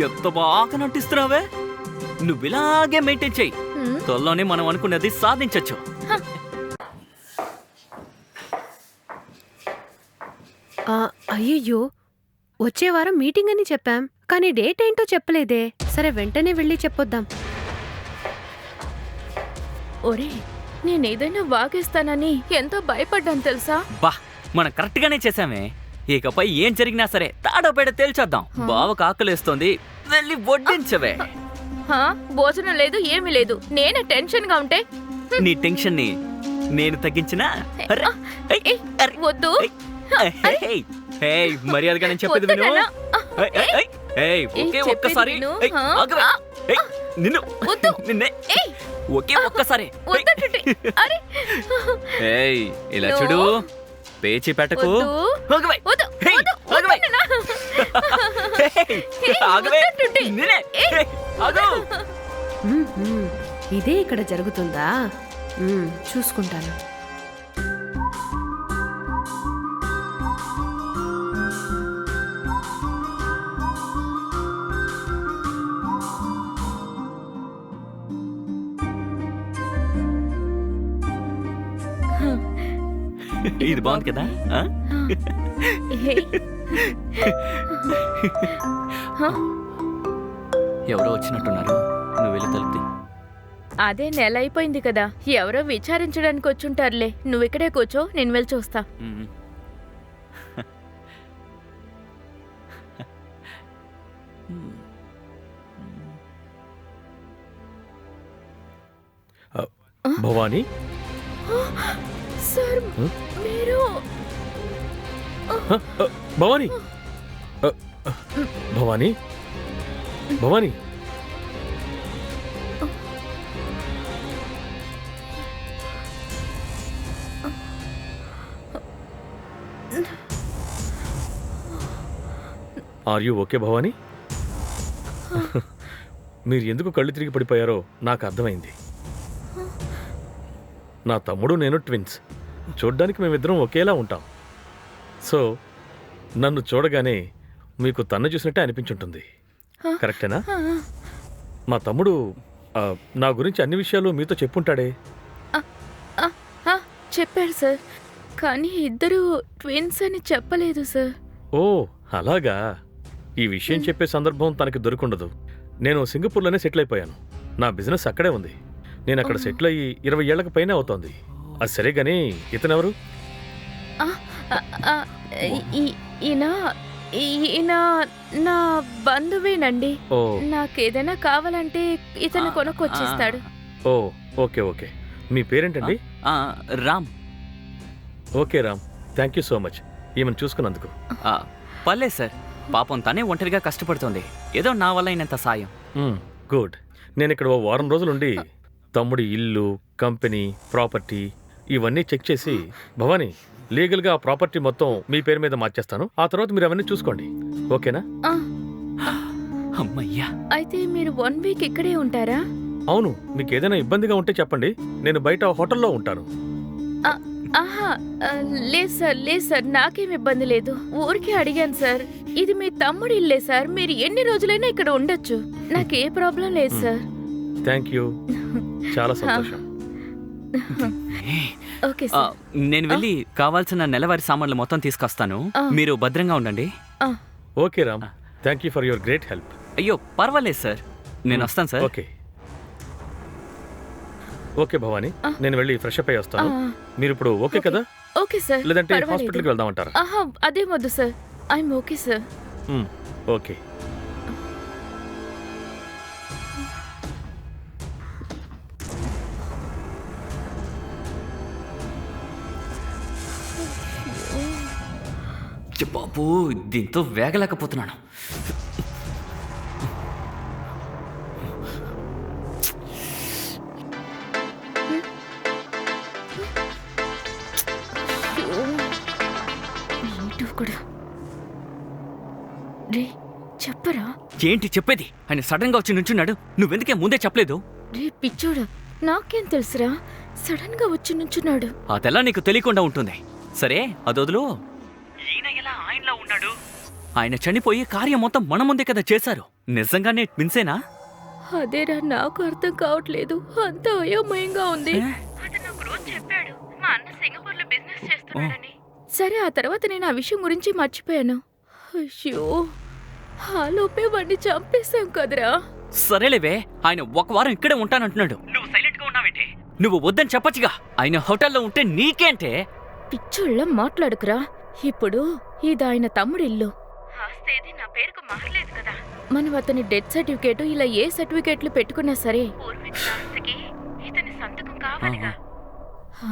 ఎంత బాగా నటిస్తున్నావే. నువ్వు ఇలాగే మెయింటైన్ చెయ్యి, త్వరలోనే మనం అనుకున్నది సాధించొచ్చు. అయ్యయ్యో, వచ్చే వారం మీటింగ్ అని చెప్పాం, కానీ డేట్ ఏంటో చెప్పలేదే. సరే వెంటనే వెళ్ళి చెప్పొద్దాం. ఒరే, నేనేదైనా వాగేస్తానని ఎంతో భయపడ్డాను తెలుసా? బా, మనం కరెక్ట్ గానే చేసామే. ఇకపై ఏం జరిగినా సరే తాడో పేడ తేల్చేద్దాం. బావకు ఆకలేస్తోంది, వెళ్ళి వడ్డించవే. భోజనం లేదు, ఏమీ లేదు. నేనే టెన్షన్ గా ఉంటే నీ టెన్షన్ ని నేను తగ్గించినా? అరే, ఏయ్, అరే, వద్దు. ఏయ్, ఏయ్, మర్యాదగా నేను చెప్పేది విను. వద్దు నాన్న. ఏయ్, ఏయ్, ఏయ్, ఏయ్, ఒకే చెప్పేది ఒక్కసారి. విను. ఏయ్, ఆగవే. ఏయ్, నిన్ను వద్దు. నిన్నే. ఏయ్, ఒకే ఒక్కసారి. వద్దంటుంటే. అరే, ఏయ్, ఇలా నో. చూడు, పేచి పెట్టకు. వద్దు. ఆగవే. వద్దు, ఏయ్, వద్దు, ఆగవే. వద్దు నాన్న. ఏయ్, ఆగవే. వద్దంటుంటే. నిన్నే. ఏయ్, ఆగు. ఇదే ఇక్కడ జరుగుతుందా? చూసుకుంటాను. ఇది బాగుంది కదా? ఆ? ఏయ్. ఎవరో వచ్చినట్టున్నారు, నువ్వు వెళ్ళి తలుపుతి. అదే నెల అయిపోయింది కదా, ఎవరో విచారించడానికి వచ్చుంటారులే. నువ్వు ఇక్కడే కూర్చో, నేను వెళ్ళి చూస్తా. భవానీ, సార్, మీరు Bhavani, Bhavani, Bhavani. Are you okay Bhavani? మీరు ఎందుకు కళ్ళు తిరిగి పడిపోయారో నాకు అర్థమైంది. నా తమ్ముడు నేను ట్విన్స్. చూడ్డానికి మేమిద్దరం ఒకేలా ఉంటాం. సో నన్ను చూడగానే మీకు తన్ను చూసినట్టే అనిపించుంటుంది. కరెక్టేనా? మా తమ్ముడు నా గురించి అన్ని విషయాలు మీతో చెప్పుంటాడే. చెప్పారు సార్, కానీ ఇద్దరు ట్విన్స్ అని చెప్పలేదు సార్. ఓ అలాగా. ఈ విషయం చెప్పే సందర్భం తనకి దొరికుండదు. నేను సింగపూర్లోనే సెటిల్ అయిపోయాను. నా బిజినెస్ అక్కడే ఉంది. నేను అక్కడ సెటిల్ అయ్యి 20 ఏళ్లకు పైనే అవుతోంది. అది సరే గానీ ఇతనెవరు? ఈయన నా బంధువేనండి. ఓ నాకేదైనా కావాలంటే ఇతను కొనుక్కొచ్చిస్తాడు. ఓ ఓకే ఓకే. మీ పేరేంటండి? Ram. Okay Ram, thank you so much ఈమెను చూసుకున్నందుకు. పర్లేదు సార్, పాపం తనే ఒంటరిగా కష్టపడుతోంది. ఏదో నా వల్ల అయినంత సాయం. గుడ్. నేను ఇక్కడ ఓ వారం రోజులుండి తమ్ముడి ఇల్లు, కంపెనీ, ప్రాపర్టీ ఇవన్నీ చెక్ చేసి భవానీ లీగల్గా ఆ ప్రాపర్టీ మొత్తం మీ పేరు మీద మార్చేస్తాను. ఆ తర్వాత మీరు అవన్నీ చూసుకోండి. ఓకేనా? అమ్మయ్యా. అయితే మీరు 1 వీక్ ఇక్కడే ఉంటారా? అవును. మీకు ఏదైనా ఇబ్బందిగా ఉంటే చెప్పండి, నేను బయట హోటల్లో ఉంటాను. లేదు సార్, నాకేం ఇబ్బంది లేదు. ఊరికే అడిగాను సార్. ఇది మీ తమ్ముడి ఇల్లే సార్, మీరు ఎన్ని రోజులైనా ఇక్కడ ఉండొచ్చు. నాకే ప్రాబ్లం లేదు సార్. థ్యాంక్ యూ, చాలా సంతోషం. Okay sir. నేను వెళ్ళి కావాల్సిన నెలవారీ సామాన్లు మొత్తం తీసుకొస్తాను. మీరు భద్రంగా ఉండండి. Okay Ram, thank you for your great help. అయ్యో పర్వాలేదు సార్, నేను వస్తాను సార్. ఓకే ఓకే భవానీ, నేను వెళ్ళి ఫ్రెష్ అప్ అయ్యి వస్తాను. మీరు ఇప్పుడు ఓకే కదా? Okay sir. లేదంటే హాస్పిటల్కి వెళ్దామంటారా? అదేం వద్దు sir, I'm okay sir. Okay. బాబు దీంతో వేగలేకపోతున్నాను. ఏంటో కూడా రే చెప్పరా. ఏంటి చెప్పేది? ఆయన సడన్ గా వచ్చి నుంచున్నాడు. నువ్వెందుకే ముందే చెప్పలేదు? రే పిచ్చోడా, నాకేం తెలుసురా, సడన్ గా వచ్చి నుంచున్నాడు. అదెలా నీకు తెలియకుండా ఉంటుంది? సరే అదొదులు. ఈయన ఎలా ఆయనలో ఉన్నాడు? ఆయన చనిపోయి కార్యం మొత్తం మన ముందే కదా చేశారు. నిజంగానే ట్విన్సేనా? అదేరా నాకు అర్థం కావట్లేదు, అంతా అయోమయంగా ఉంది. అతను ఒక రోజు చెప్పాడు మా అన్న సింగపూర్ లో బిజినెస్ చేస్తున్నాడని. సరే ఆ తర్వాత నేను ఆ విషయం గురించి మర్చిపోయాను. అయ్యో, ఆ లోపే వాడిని చంపేశాం కదరా. సరేలేవే, ఆయన ఒక వారం ఇక్కడే ఉంటానంటున్నాడు. నువ్వు సైలెంట్ గా ఉన్నావేంటి? నువ్వు వద్దని చెప్పొచ్చుగా. ఆయన హోటల్లో ఉంటే నీకేంటే? పిచ్చోళ్ళ మాట్లాడుకురా. ఇప్పుడు ఇది ఆయన తమ్ముడి ఇల్లు. ఆస్తి ఏది నా పేరుకు మారలేదు కదా. మనం అతని డెత్ సర్టిఫికేట్ ఇలా ఏ సర్టిఫికేట్లు పెట్టుకున్నా సరే పూర్వీకుల ఆస్తికి ఇతని సంతకం కావాలిగా. ఆ,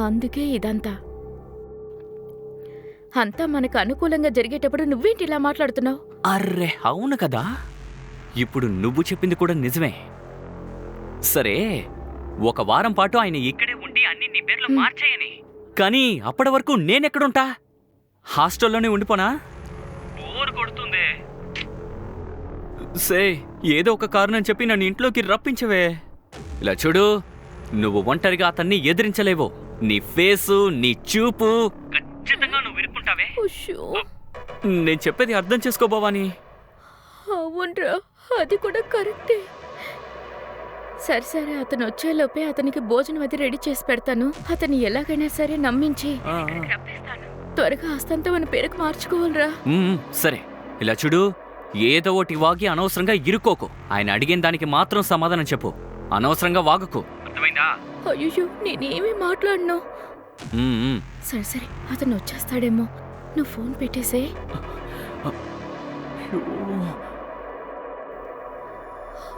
అందుకే ఇదంతా. అంతా మనకు అనుకూలంగా జరిగేటప్పుడు నువ్వేంటి ఇలా మాట్లాడుతున్నావు? అర్రే అవును కదా, ఇప్పుడు నువ్వు చెప్పింది కూడా నిజమే. సరే ఒక వారం పాటు ఆయన ఇక్కడే ఉండి అన్ని నీ పేర్లు మార్చేయని. కానీ అప్పటి వరకు నేనెక్కడుంటా? హాస్టల్లోనే ఉండిపోనా? బోర్ కొడుతుంది. సే ఏదో ఒక కారణం చెప్పి నన్ను ఇంట్లోకి రప్పించవే. ఇలా చూడు, నువ్వు ఒంటరిగా అతన్ని ఎదిరించలేవు. నీ ఫేసు, నీ చూపు ఖచ్చితంగా నువ్వు విరుక్కుంటావే. ఉష్షో, నేను చెప్పేది అర్థం చేసుకో భవాని. అవునరా, అది కూడా కరెక్టే. సరే సరే, అతను వచ్చేలోపే అతనికి భోజనం అది రెడీ చేసి పెడతాను. అతన్ని ఎలాగైనా సరే నమ్మించి రప్పిస్తాను. త్వరగా ఆస్తంతా మన పేరుకు మార్చుకోవాలరా. సరే ఇలా చూడు, ఏదో ఒకటి వాగి అనవసరంగా ఇరుక్కోకు. ఆయన అడిగిన దానికి మాత్రం సమాధానం చెప్పు. అనవసరంగా వాగకు, అర్థమైందా? అయ్యో, నేనేమీ మాట్లాడను. సరే సరే, అతను వచ్చేస్తాడేమో. నువ్వు ఫోన్ పెట్టేసే.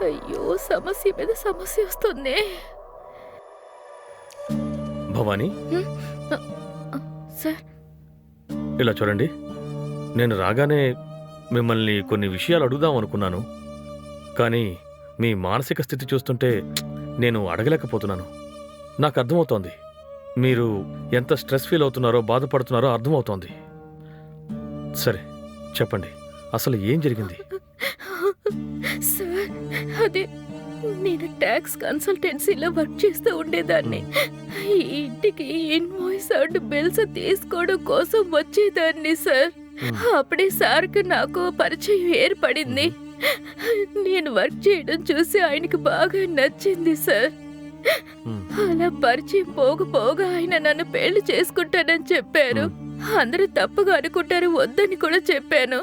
అయ్యో, సమస్య మీద సమస్య వస్తుంది. భవానీ, సార్, ఇలా చూడండి. నేను రాగానే మిమ్మల్ని కొన్ని విషయాలు అడుగుదాం అనుకున్నాను, కానీ మీ మానసిక స్థితి చూస్తుంటే నేను అడగలేకపోతున్నాను. నాకు అర్థమవుతోంది మీరు ఎంత స్ట్రెస్ ఫీల్ అవుతున్నారో, బాధపడుతున్నారో అర్థమవుతోంది. సరే చెప్పండి, అసలు ఏం జరిగింది? సార్, అదే నేను ట్యాక్స్ కన్సల్టెన్సీలో వర్క్ చేస్తూ ఉండేదాన్ని. ఈ ఇంటికి ఇన్వాయిస్ అండ్ బిల్స్ తీసుకోవడం కోసం వచ్చేదాన్ని సార్. అప్పుడే సార్కి నాకు పరిచయం ఏర్పడింది. నేను వర్క్ చేయడం చూసి ఆయనకి బాగా నచ్చింది సార్. అలా పరిచయం పోగా ఆయన నన్ను పెళ్లి చేసుకుంటానని చెప్పారు. అందరూ తప్పుగా అనుకుంటారు వద్దని కూడా చెప్పాను.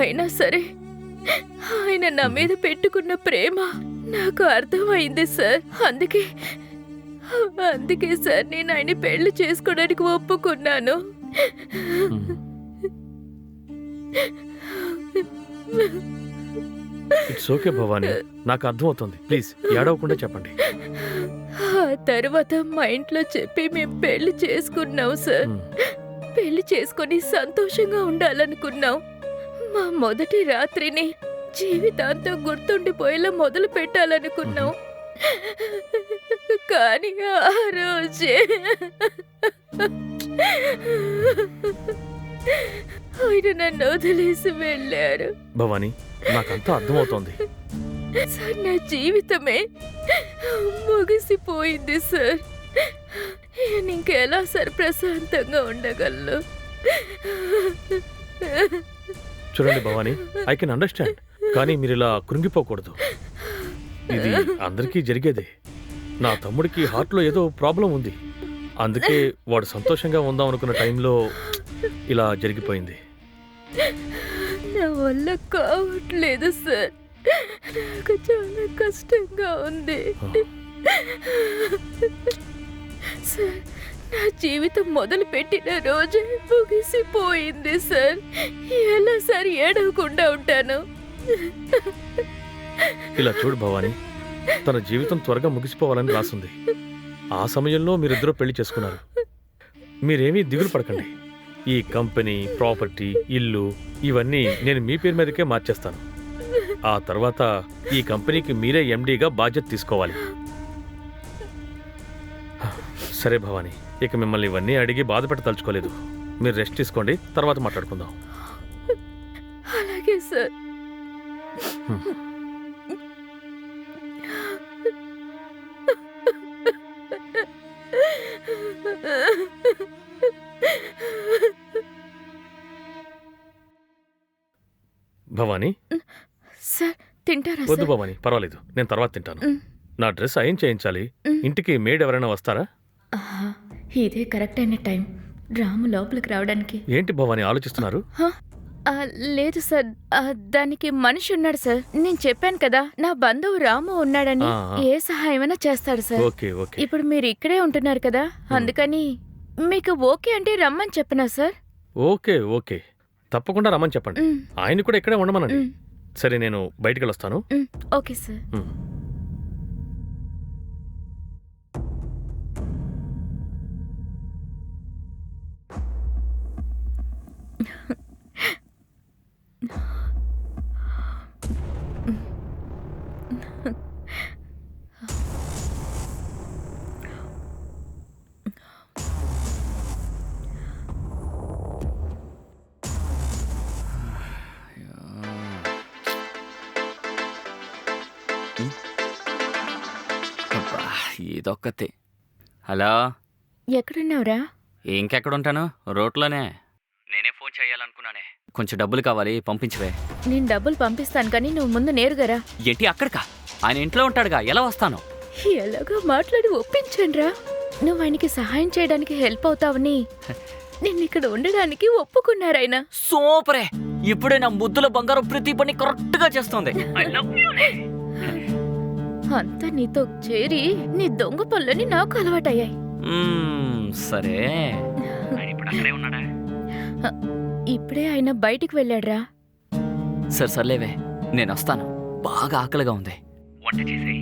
అయినా సరే ఆయన నా మీద పెట్టుకున్న ప్రేమ నాకు అర్థమైంది సార్. అందుకే సార్ నేను ఆయన పెళ్లి చేసుకోవడానికి ఒప్పుకున్నాను. ఇట్స్ ఓకే భవానీ, నాకు అర్థమవుతుంది. ప్లీజ్ ఏడవకుండా చెప్పండి. ఆ తర్వాత మా ఇంట్లో చెప్పి మేము పెళ్లి చేసుకున్నాం సార్. పెళ్లి చేసుకుని సంతోషంగా ఉండాలనుకున్నాం. మా మొదటి రాత్రిని జీవితాంతం గుర్తుండిపోయేలా మొదలు పెట్టాలనుకున్నాం. కానీ ఆ రోజే ఆయన నన్ను వదిలేసి వెళ్ళారు. భవానీ, నాకంతా అర్థమవుతోంది. సార్, నా జీవితమే ముగిసిపోయింది సార్. నేను ఇంకెలా సార్ ప్రశాంతంగా ఉండగలను? చూడండి భవానీ, ఐ కెన్ అండర్స్టాండ్, కానీ మీరు ఇలా కృంగిపోకూడదు. ఇది అందరికీ జరిగేదే. నా తమ్ముడికి హార్ట్లో ఏదో ప్రాబ్లం ఉంది, అందుకే వాడు సంతోషంగా ఉందాం అనుకున్న టైంలో ఇలా జరిగిపోయింది. నా వల్ల కావట్లేదు సార్, నాకు చాలా కష్టంగా ఉంది సార్. నా జీవితం మొదలు పెట్టిన రోజే ముగిసిపోయింది సార్. ఎలా సార్ ఏడవకుండా ఉంటాను? ఇలా చూడు భవానీ, తన జీవితం త్వరగా ముగిసిపోవాలని రాసుంది. ఆ సమయంలో మీరిద్దరూ పెళ్లి చేసుకున్నారు. మీరేమీ దిగులు పడకండి. ఈ కంపెనీ, ప్రాపర్టీ, ఇల్లు ఇవన్నీ నేను మీ పేరు మీదకే మార్చేస్తాను. ఆ తర్వాత ఈ కంపెనీకి మీరే ఎండీగా బాధ్యత తీసుకోవాలి. సరే భవానీ, ఇక మిమ్మల్ని ఇవన్నీ అడిగి బాధపెట్టదలుచుకోలేదు. మీరు రెస్ట్ తీసుకోండి, తర్వాత మాట్లాడుకుందాం. అలాగే సార్. భవానీ, సార్ తింటారా వద్దు సార్? భవానీ, పర్వాలేదు, నేను తర్వాత తింటాను. మ్. నా డ్రెస్ అయన్ చేయించాలి. ఇంటికి మేడ్ ఎవరైనా వస్తారా? ఆహా, ఇదే కరెక్ట్ అయిన టైం రాము లోపలికి రావడానికి. ఏంటి భవానీ ఆలోచిస్తున్నారు? హ? లేదు సార్, దానికి మనిషి ఉన్నాడు సార్. నేను చెప్పాను కదా నా బంధువు రాము ఉన్నాడని. ఆ, ఆ. ఏ సహాయమైనా చేస్తాడు సార్. Okay okay. ఇప్పుడు మీరు ఇక్కడే ఉంటున్నారు కదా, అందుకని మీకు ఓకే అంటే రమ్మని చెప్పనా సార్? ఓకే ఓకే, తప్పకుండా రమ్మని చెప్పండి. మ్, ఆయన కూడా ఇక్కడే ఉండమనండి. మ్, సరే, నేను బయటికి వెళ్ళొస్తాను. మ్, ఓకే సార్. మ్. అబ్బా, ఇదొక్కతే. హలో, ఎక్కడున్నావురా? ఇంకెక్కడుంటాను? రోడ్లోనే. నేనే ఫోన్ చేయాలనుకున్నానే. కొంచెం డబ్బులు కావాలి, పంపించవే. నేను డబ్బులు పంపిస్తాను కానీ నువ్వు ముందు నేరుగా రా. ఏంటి అక్కడికా? ఆయన ఇంట్లో ఉంటాడుగా, ఎలా వస్తాను? ఎలాగో మాట్లాడి ఒప్పించండిరా. నువ్వు ఆయనకి సహాయం చేయడానికి హెల్ప్ అవుతావని నిన్ను ఇక్కడ ఉండడానికి ఒప్పుకున్నారాయన. సూపరే! ఇప్పుడే నా ముద్దుల బంగారం ప్రతి పని కరెక్ట్ గా చేస్తుంది. అంతా నీతో చేరి నీ దొంగ పనులని నాకు అలవాటయ్యాయి. సరే. ఇప్పుడే ఆయన బయటికి వెళ్ళాడ్రా. సరే సర్లేవే, నేను వస్తాను. బాగా ఆకలిగా ఉంది. వంట చేసి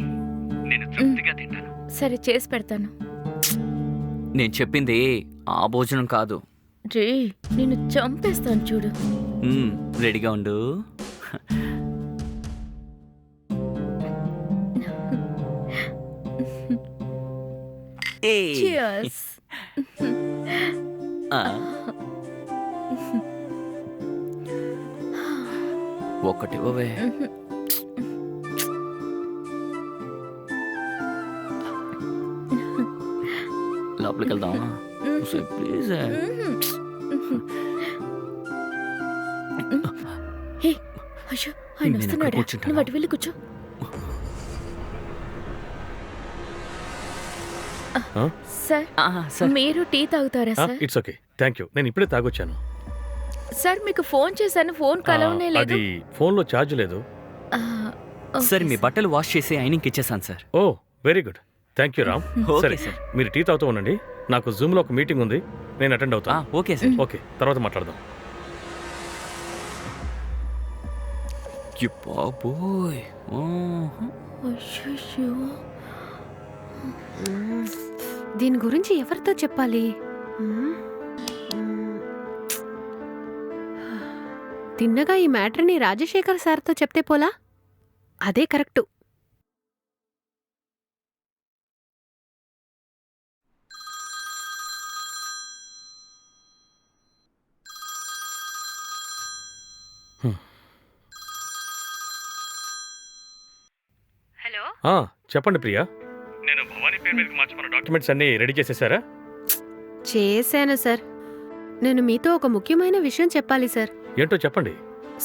నేను తృప్తిగా తింటాను. సరే చేసి పెడతాను. నేను చెప్పింది ఆ భోజనం కాదు. రే, నిన్ను చంపేస్తాను చూడు. రెడీగా ఉండు. Cheers. ఒక్కటి ఇవ్వవే. లోపలికి వెళ్దామా? ప్లీజ్. హే, అయ్యో, ఆయన నేను వస్తున్నాడా? అక్కడ కూర్చుంటాను. నువ్వు అటు వెళ్ళి కూర్చో. ఆ? సార్, మీరు టీ తాగుతారా sir? It's okay, thank you. నేను ఇప్పుడే తాగొచ్చాను. సార్, మీకు ఫోన్ చేశాను, ఫోన్ కలవనే లేదు. అది ఫోన్లో ఛార్జ్ లేదు. ఆ, ఓకే సార్, మీ సార్. బట్టలు వాష్ చేసి ఆయనకి ఇచ్చేసాను sir. Oh, very good, thank you Ram. Okay సరే, సార్. మీరు టీ తాగుతూ ఉండండి. నాకు జూమ్లో ఒక మీటింగ్ ఉంది, నేను అటెండ్ అవుతాను. Okay sir. ఓకే, తర్వాత మాట్లాడదాం. బాబోయ్. అయ్యయ్యో. దీని గురించి ఎవరితో చెప్పాలి? మ్మ్. తిన్నగా ఈ మ్యాటర్ని రాజశేఖర్ సార్తో చెప్తే పోలా? అదే కరెక్టు. హలో, చెప్పండి ప్రియా. నేను భవానీ పేరు మీదకి మార్చుకున్న డాక్యుమెంట్స్ అన్నీ రెడీ చేసేసారా? చేశాను సార్. నేను మీతో ఒక ముఖ్యమైన విషయం చెప్పాలి సార్. ఏంటో చెప్పండి.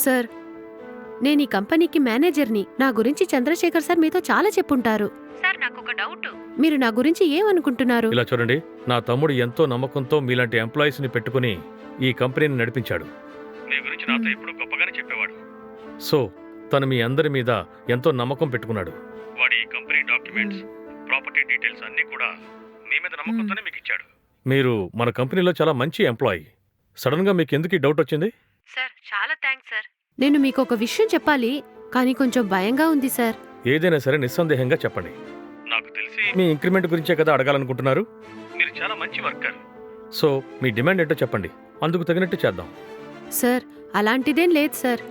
సార్, నేను ఈ కంపెనీకి మేనేజర్ని. నా గురించి చంద్రశేఖర్ సార్ మీతో చాలా చెప్పుంటారు. సార్ నాకు ఒక డౌట్. మీరు నా గురించి ఏమనుకుంటున్నారు? ఇలా చూడండి, నా తమ్ముడు ఎంతో నమ్మకంతో మీలాంటి ఎంప్లాయీస్ని పెట్టుకుని ఈ కంపెనీని నడిపించాడు. మీ గురించి నాతో ఎప్పుడూ గొప్పగానే చెప్పేవాడు. సో తను మీ అందరి మీద ఎంతో నమ్మకం పెట్టుకున్నాడు. వాడి ఈ కంపెనీ డాక్యుమెంట్స్, ప్రాపర్టీ డీటెయిల్స్ అన్నీ కూడా మీ మీద నమ్మకంతోనే మీకు ఇచ్చాడు. మీరు మన కంపెనీలో చాలా మంచి ఎంప్లాయీ. సడన్గా మీకు ఎందుకు ఈ డౌట్ వచ్చింది? సార్ చాలా థ్యాంక్స్ సార్. నేను మీకు ఒక విషయం చెప్పాలి, కానీ కొంచెం భయంగా ఉంది సార్. ఏదైనా సరే నిస్సందేహంగా చెప్పండి. నాకు తెలిసి మీ ఇంక్రిమెంట్ గురించే కదా అడగాలనుకుంటున్నారు. మీరు చాలా మంచి వర్కర్. సో మీ డిమాండ్ ఏంటో చెప్పండి, అందుకు తగినట్టు చేద్దాం. సార్ అలాంటిదేం లేదు సార్.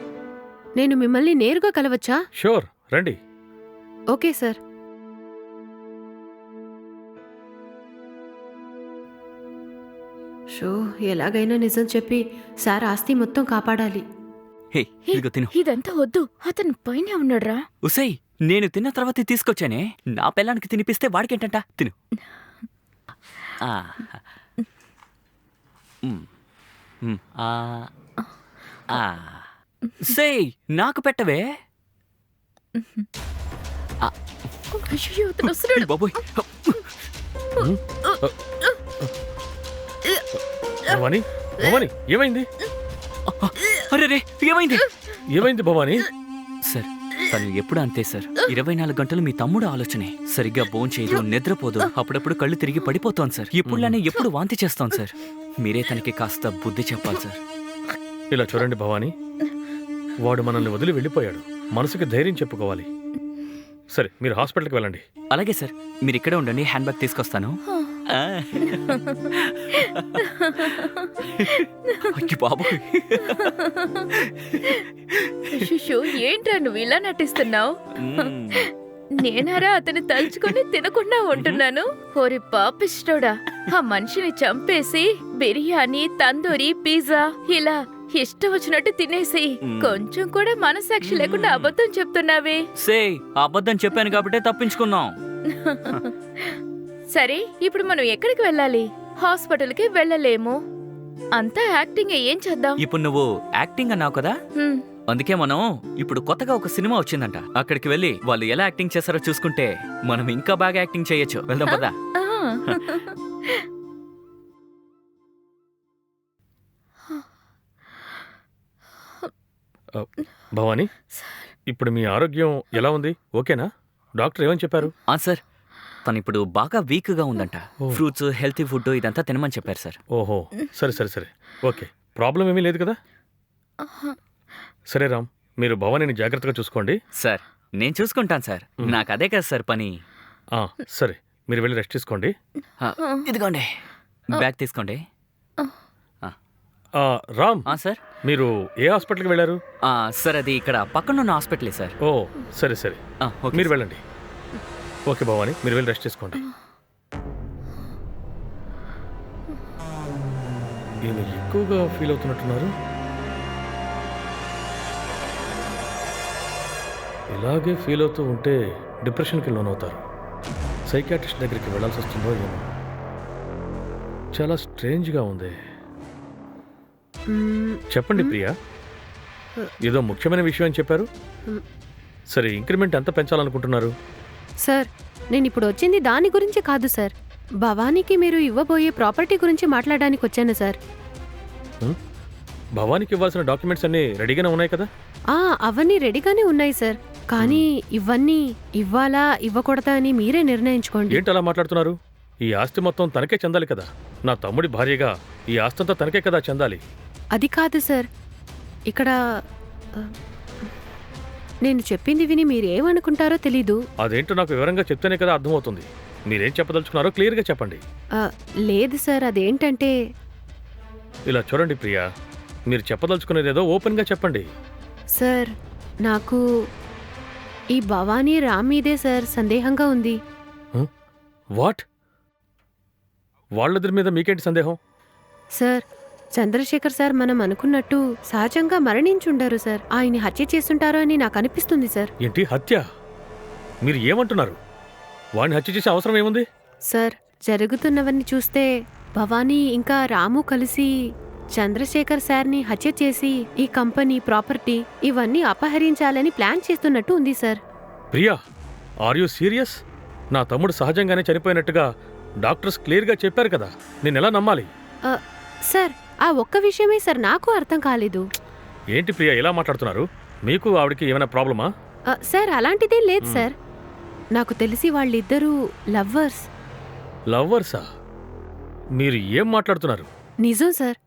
నేను మిమ్మల్ని నేరుగా కలవచ్చా? షూర్, రండి. Okay sir. షో ఎలాగైనా నిజం చెప్పి సార్ ఆస్తి మొత్తం కాపాడాలి. హే ఇదిగో తిను. ఇదంతా వద్దు, అతను పైనే ఉన్నాడురా. ఉసై, నేను తిన్న తర్వాతే తీసుకొచ్చానే. నా పిల్లానికి తినిపిస్తే వాడికేంటంట. తిను. ఆ. మ్. మ్. ఆ. ఆ. ఉసై, నాకు పెట్టవే. అయ్యో, అతను వస్తున్నాడు. బాబోయ్. భవానీ, భవానీ, ఏమైంది? అరే రే, ఏమైంది? ఏమైంది భవానీ? సార్, తను ఎప్పుడు అంతే సార్. 24 గంటలు మీ తమ్ముడు ఆలోచనే. సరిగ్గా భోంచేయదు, నిద్రపోదు, అప్పుడప్పుడు కళ్ళు తిరిగి పడిపోతాను సార్. ఇప్పుడులానే ఎప్పుడు వాంతి చేస్తాను సార్. మీరే తనకి కాస్త బుద్ధి చెప్పాలి సార్. ఇలా చూడండి భవానీ, వాడు మనల్ని వదిలి వెళ్ళిపోయాడు. మనసుకి ధైర్యం చెప్పుకోవాలి. సరే, మీరు హాస్పిటల్కి వెళ్ళండి. అలాగే సార్, మీరు ఇక్కడే ఉండండి, హ్యాండ్ బ్యాగ్ తీసుకొస్తాను. ఆ. అయ్యో బాబోయ్. అయ్యో, ఏంట్రా నువ్వు ఇలా నటిస్తున్నావు? మ్మ్. నేనారా అతను తలుచుకొని తినకుండా ఉంటున్నాను. ఓరి పాపిష్టోడా, ఆ మనిషిని చంపేసి బిర్యానీ, తందూరి, పిజ్జా ఇలా ఇష్టం వచ్చినట్టు తినేసి కొంచెం కూడా మనసాక్షి లేకుండా అబద్ధం చెప్తున్నావే. సే, అబద్ధం చెప్పాను కాబట్టే తప్పించుకున్నాం. సరే, ఇప్పుడు మనం ఎక్కడికి వెళ్ళాలి? హాస్పిటల్కి వెళ్ళలేము. అంతా యాక్టింగ్, ఏం చేద్దాం? ఇప్పుడు నువ్వు యాక్టింగ్ అన్నావు కదా, హ్మ్. అందుకే మనం ఇప్పుడు కొత్తగా ఒక సినిమా వచ్చిందంట. అక్కడికి వెళ్ళి వాళ్ళు ఎలా యాక్టింగ్ చేస్తారో చూసుకుంటే మనం ఇంకా బాగా యాక్టింగ్ చేయొచ్చు. వెళ్దాం పదా. ఆ. భవానీ, ఇప్పుడు మీ ఆరోగ్యం ఎలా ఉంది? ఓకేనా? డాక్టర్ ఏమని చెప్పారు? సార్, తను ఇప్పుడు బాగా వీక్ గా ఉందంట. ఓ. ఫ్రూట్స్, హెల్తీ ఫుడ్ ఇదంతా తినమని చెప్పారు సార్. ఓహో, సరే సరే సరే, ఓకే. ప్రాబ్లం ఏమీ లేదు కదా? సరే రామ్, మీరు భవానీని జాగ్రత్తగా చూసుకోండి. సార్, నేను చూసుకుంటాను సార్. నాకు అదే కదా సార్ పని. ఆ, సరే, మీరు వెళ్ళి రెస్ట్ తీసుకోండి. ఆ, ఇదిగోండి, బ్యాగ్ తీసుకోండి. రామ్, సార్. మీరు ఏ హాస్పిటల్కి వెళ్ళారు? సార్, అది ఇక్కడ పక్కనున్న హాస్పిటలే సార్. ఓ, సరే సరే, ఓకే మీరు సార్. వెళ్ళండి. ఓకే భవానీ, మీరు వెళ్ళి రెస్ట్ తీసుకోండి. ఈయన ఎక్కువగా ఫీల్ అవుతున్నట్టున్నారు. ఇలాగే ఫీల్ అవుతూ ఉంటే డిప్రెషన్కి లోనవుతారు. సైకాట్రిస్ట్ దగ్గరికి వెళ్ళాల్సి వస్తుందో ఏమో. చాలా స్ట్రేంజ్గా ఉంది. చెప్పండి ప్రియా, ఏదో ముఖ్యమైన విషయం అని చెప్పారు. సరే, ఇంక్రిమెంట్ ఎంత పెంచాలనుకుంటున్నారు? సార్, నేను ఇప్పుడు వచ్చింది దాని గురించి కాదు సార్. భవానీకి మీరు ఇవ్వబోయే ప్రాపర్టీ గురించి మాట్లాడడానికి వచ్చాను సార్. భవానీకి ఇవ్వాల్సిన డాక్యుమెంట్స్ అన్నీ రెడీగానే ఉన్నాయి కదా? అవన్నీ రెడీగానే ఉన్నాయి సార్. కానీ ఇవన్నీ ఇవ్వాలా ఇవ్వకూడదా అని మీరే నిర్ణయించుకోండి. ఏంటి అలా మాట్లాడుతున్నారు? ఈ ఆస్తి మొత్తం తనకే చెందాలి కదా. నా తమ్ముడి భార్యగా ఈ ఆస్తి అంతా తనకే కదా చెందాలి. అది కాదు సార్. ఇక్కడ నేను చెప్పింది విని మీరేమనుకుంటారో తెలీదు. అదేంటో నాకు వివరంగా చెప్తేనే కదా అర్థమవుతుంది. మీరేం చెప్పదలుచుకున్నారో క్లియర్గా చెప్పండి. లేదు సార్, అదేంటంటే ఇలా చూడండి ప్రియా, మీరు చెప్పదలుచుకునేదేదో ఓపెన్గా చెప్పండి. సార్, నాకు ఈ భవానీ రామ్ మీదే సార్ సందేహంగా ఉంది. వాట్? వాళ్ళిద్దరి మీద మీకేంటి సందేహం? సార్, చంద్రశేఖర్ సార్ మనం అనుకున్నట్టు సహజంగా మరణించుండారు సార్. ఆయన్ని హత్య చేస్తుంటారో అని నాకు అనిపిస్తుంది సార్. ఏంటి హత్య? మీరు ఏమంటున్నారు? వాడిని హత్య చేసే అవసరం ఏముంది? సార్, జరుగుతున్నవన్నీ చూస్తే భవానీ ఇంకా రాము కలిసి చంద్రశేఖర్ సార్ని హత్య చేసి ఈ కంపెనీ ప్రాపర్టీ ఇవన్నీ అపహరించాలని ప్లాన్ చేస్తున్నట్టు ఉంది సార్. Priya, are you serious? నా తమ్ముడు సహజంగానే చనిపోయినట్టుగా డాక్టర్స్ క్లియర్గా చెప్పారు కదా, నేను ఎలా నమ్మాలి? సార్, ఆ ఒక్క విషయమే సార్ నాకు అర్థం కాలేదు. ఏంటి ప్రియా ఇలా మాట్లాడుతున్నారు? మీకు ఆవిడకి ఏమైనా ప్రాబ్లమా? సార్, అలాంటిదేం లేదు సార్. నాకు తెలిసి వాళ్ళిద్దరూ లవ్వర్స్. లవ్వర్సా? మీరు ఏం మాట్లాడుతున్నారు? నిజం సార్.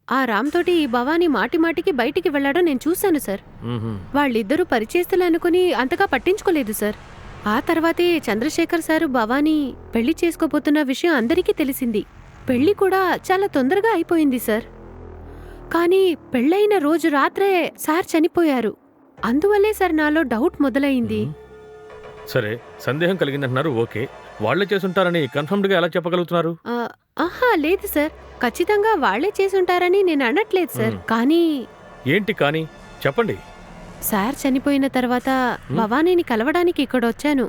ఆ రామ్ తోటి ఈ భవానీ మాటి మాటికి బయటికి వెళ్ళడం నేను చూశాను సార్. వాళ్ళిద్దరూ పరిచయస్తులు అనుకుని అంతగా పట్టించుకోలేదు సార్. ఆ తర్వాతే చంద్రశేఖర్ సారు భవానీ పెళ్లి చేసుకోబోతున్న విషయం అందరికీ తెలిసింది. పెళ్లి కూడా చాలా తొందరగా అయిపోయింది సార్. కానీ పెళ్ళైన రోజు రాత్రే సార్ చనిపోయారు. అందువల్లే సార్ నాలో డౌట్ మొదలైంది. సరే, సందేహం కలిగిందంటున్నారు, ఓకే. వాళ్లే చేసుంటారని కన్ఫర్మ్డ్గా ఎలా చెప్పగలుగుతున్నారు? ఆహా లేదు సార్, ఖచ్చితంగా వాళ్లే చేసుంటారని నేను అనట్లేదు సార్. కానీ ఏంటి కానీ చెప్పండి. సార్ చనిపోయిన తర్వాత భవానీని కలవడానికి ఇక్కడొచ్చాను.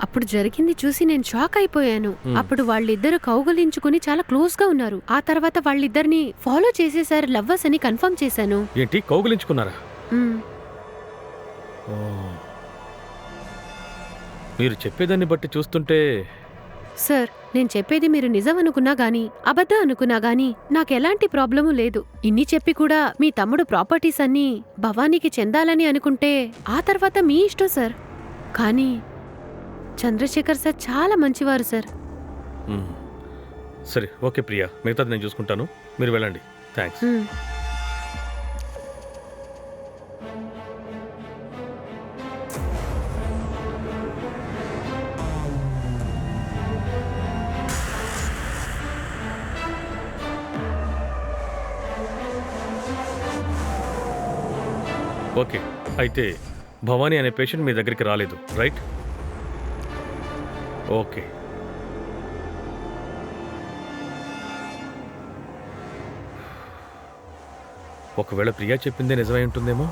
అప్పుడు జరిగింది చూసి నేను షాక్ అయిపోయాను. అప్పుడు వాళ్ళిద్దరు కౌగులించుకుని చాలా క్లోజ్ గా ఉన్నారు. ఆ తర్వాత వాళ్ళిద్దరిని ఫాలో చేసేసారు, లవ్వర్స్ అని కన్ఫర్మ్ చేశాను. ఏంటి, కౌగులించుకున్నారా? ఓ. మీరు చెప్పేదాన్ని బట్టి చూస్తుంటే సార్, నేను చెప్పేది మీరు నిజం అనుకున్నా గానీ అబద్ధం అనుకున్నా గానీ నాకెలాంటి ప్రాబ్లము లేదు. ఇన్ని చెప్పి కూడా మీ తమ్ముడు ప్రాపర్టీస్ అన్నీ భవానీకి చెందాలని అనుకుంటే ఆ తర్వాత మీ ఇష్టం సార్. కానీ చంద్రశేఖర్ సార్ చాలా మంచివారు సార్. సరే, ఓకే ప్రియా, మిగతాది నేను చూసుకుంటాను, మీరు వెళ్ళండి. థ్యాంక్స్. ఓకే, అయితే భవానీ అనే పేషెంట్ మీ దగ్గరికి రాలేదు, రైట్? ఓకే. ఒకవేళ ప్రియా చెప్పిందే నిజమై ఉంటుందేమో.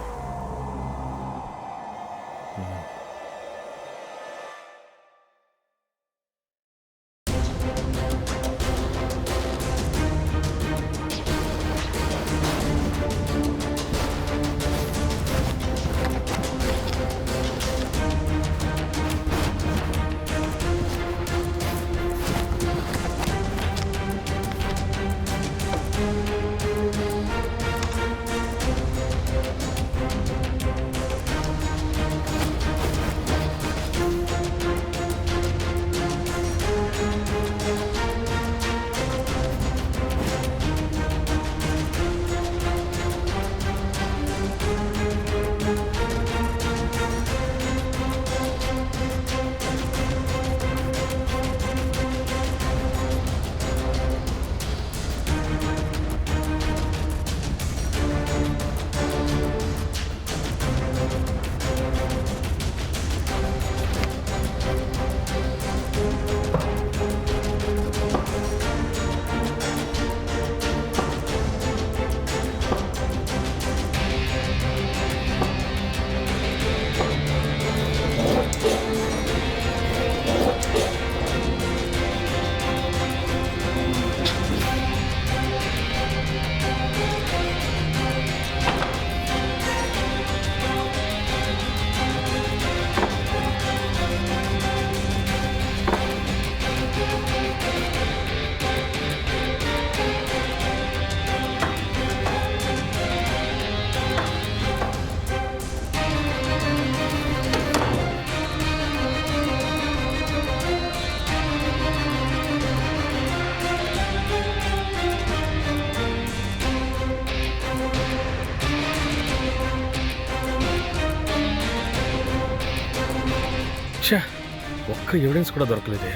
ఒక్క ఎవిడెన్స్ కూడా దొరకలేదే.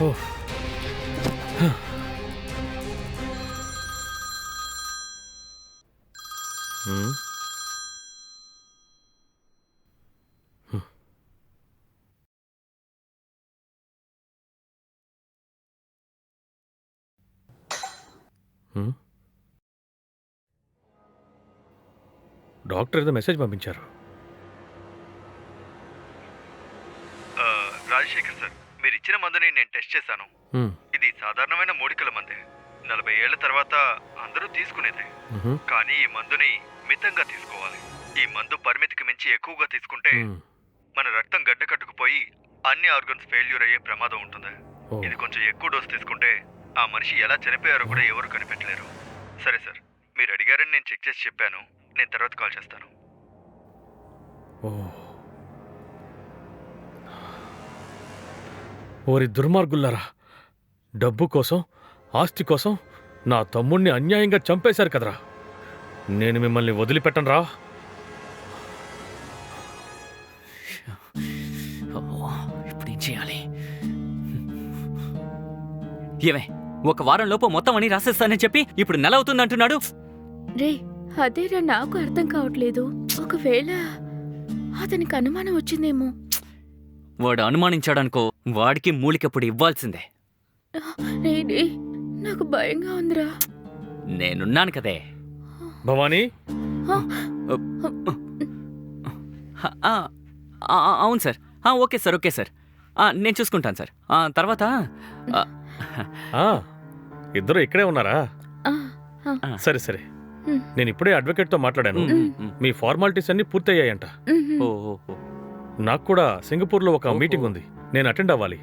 ఓహ్, డాక్టర్ ఏదో మెసేజ్ పంపించారు. రాజశేఖర్ సార్, మీరు ఇచ్చిన మందుని నేను టెస్ట్ చేశాను. ఇది సాధారణమైన మూలికల మందే. 40 ఏళ్ల తర్వాత అందరూ తీసుకునేదే. కానీ ఈ మందుని మితంగా తీసుకోవాలి. ఈ మందు పరిమితికి మించి ఎక్కువగా తీసుకుంటే మన రక్తం గడ్డ కట్టుకుపోయి అన్ని ఆర్గన్స్ ఫెయిల్యూర్ అయ్యే ప్రమాదం ఉంటుంది. ఇది కొంచెం ఎక్కువ డోస్ తీసుకుంటే ఆ మనిషి ఎలా చనిపోయారో కూడా ఎవరు కనిపెట్టలేరు. సరే సార్, మీరు అడిగారని నేను చెక్ చేసి చెప్పాను. నేను తర్వాత కాల్ చేస్తాను. ఓరి దుర్మార్గుల్లారా, డబ్బు కోసం, ఆస్తి కోసం నా తమ్ముణ్ణి అన్యాయంగా చంపేశారు కదరా. నేను మిమ్మల్ని వదిలిపెట్టను రా. ఇప్పుడేం చేయాలి? ఏమే ఒక వారం లోపు మొత్తం అని రాసేస్తానని చెప్పి ఇప్పుడు నెల అవుతుంది అంటున్నాడు. రే అదేరా నాకు అర్థం కావట్లేదు. ఒకవేళ అతనికి అనుమానం వచ్చిందేమో. వాడు అనుమానించాడనుకో, వాడికి మూలికప్పుడు ఇవ్వాల్సిందే. రే రే, నాకు భయంగా ఉందిరా. నేనున్నాను కదే. భవానీ, అవును sir. Okay sir, okay sir. నేను చూసుకుంటాను సార్. తర్వాత ఇద్దరు ఇక్కడే ఉన్నారా? సరే సరే, నేను ఇప్పుడే అడ్వకేట్తో మాట్లాడాను. మీ ఫార్మాలిటీస్ అన్ని పూర్తయ్యాయంట. నాకు కూడా సింగపూర్లో ఒక మీటింగ్ ఉంది, నేను అటెండ్ అవ్వాలి.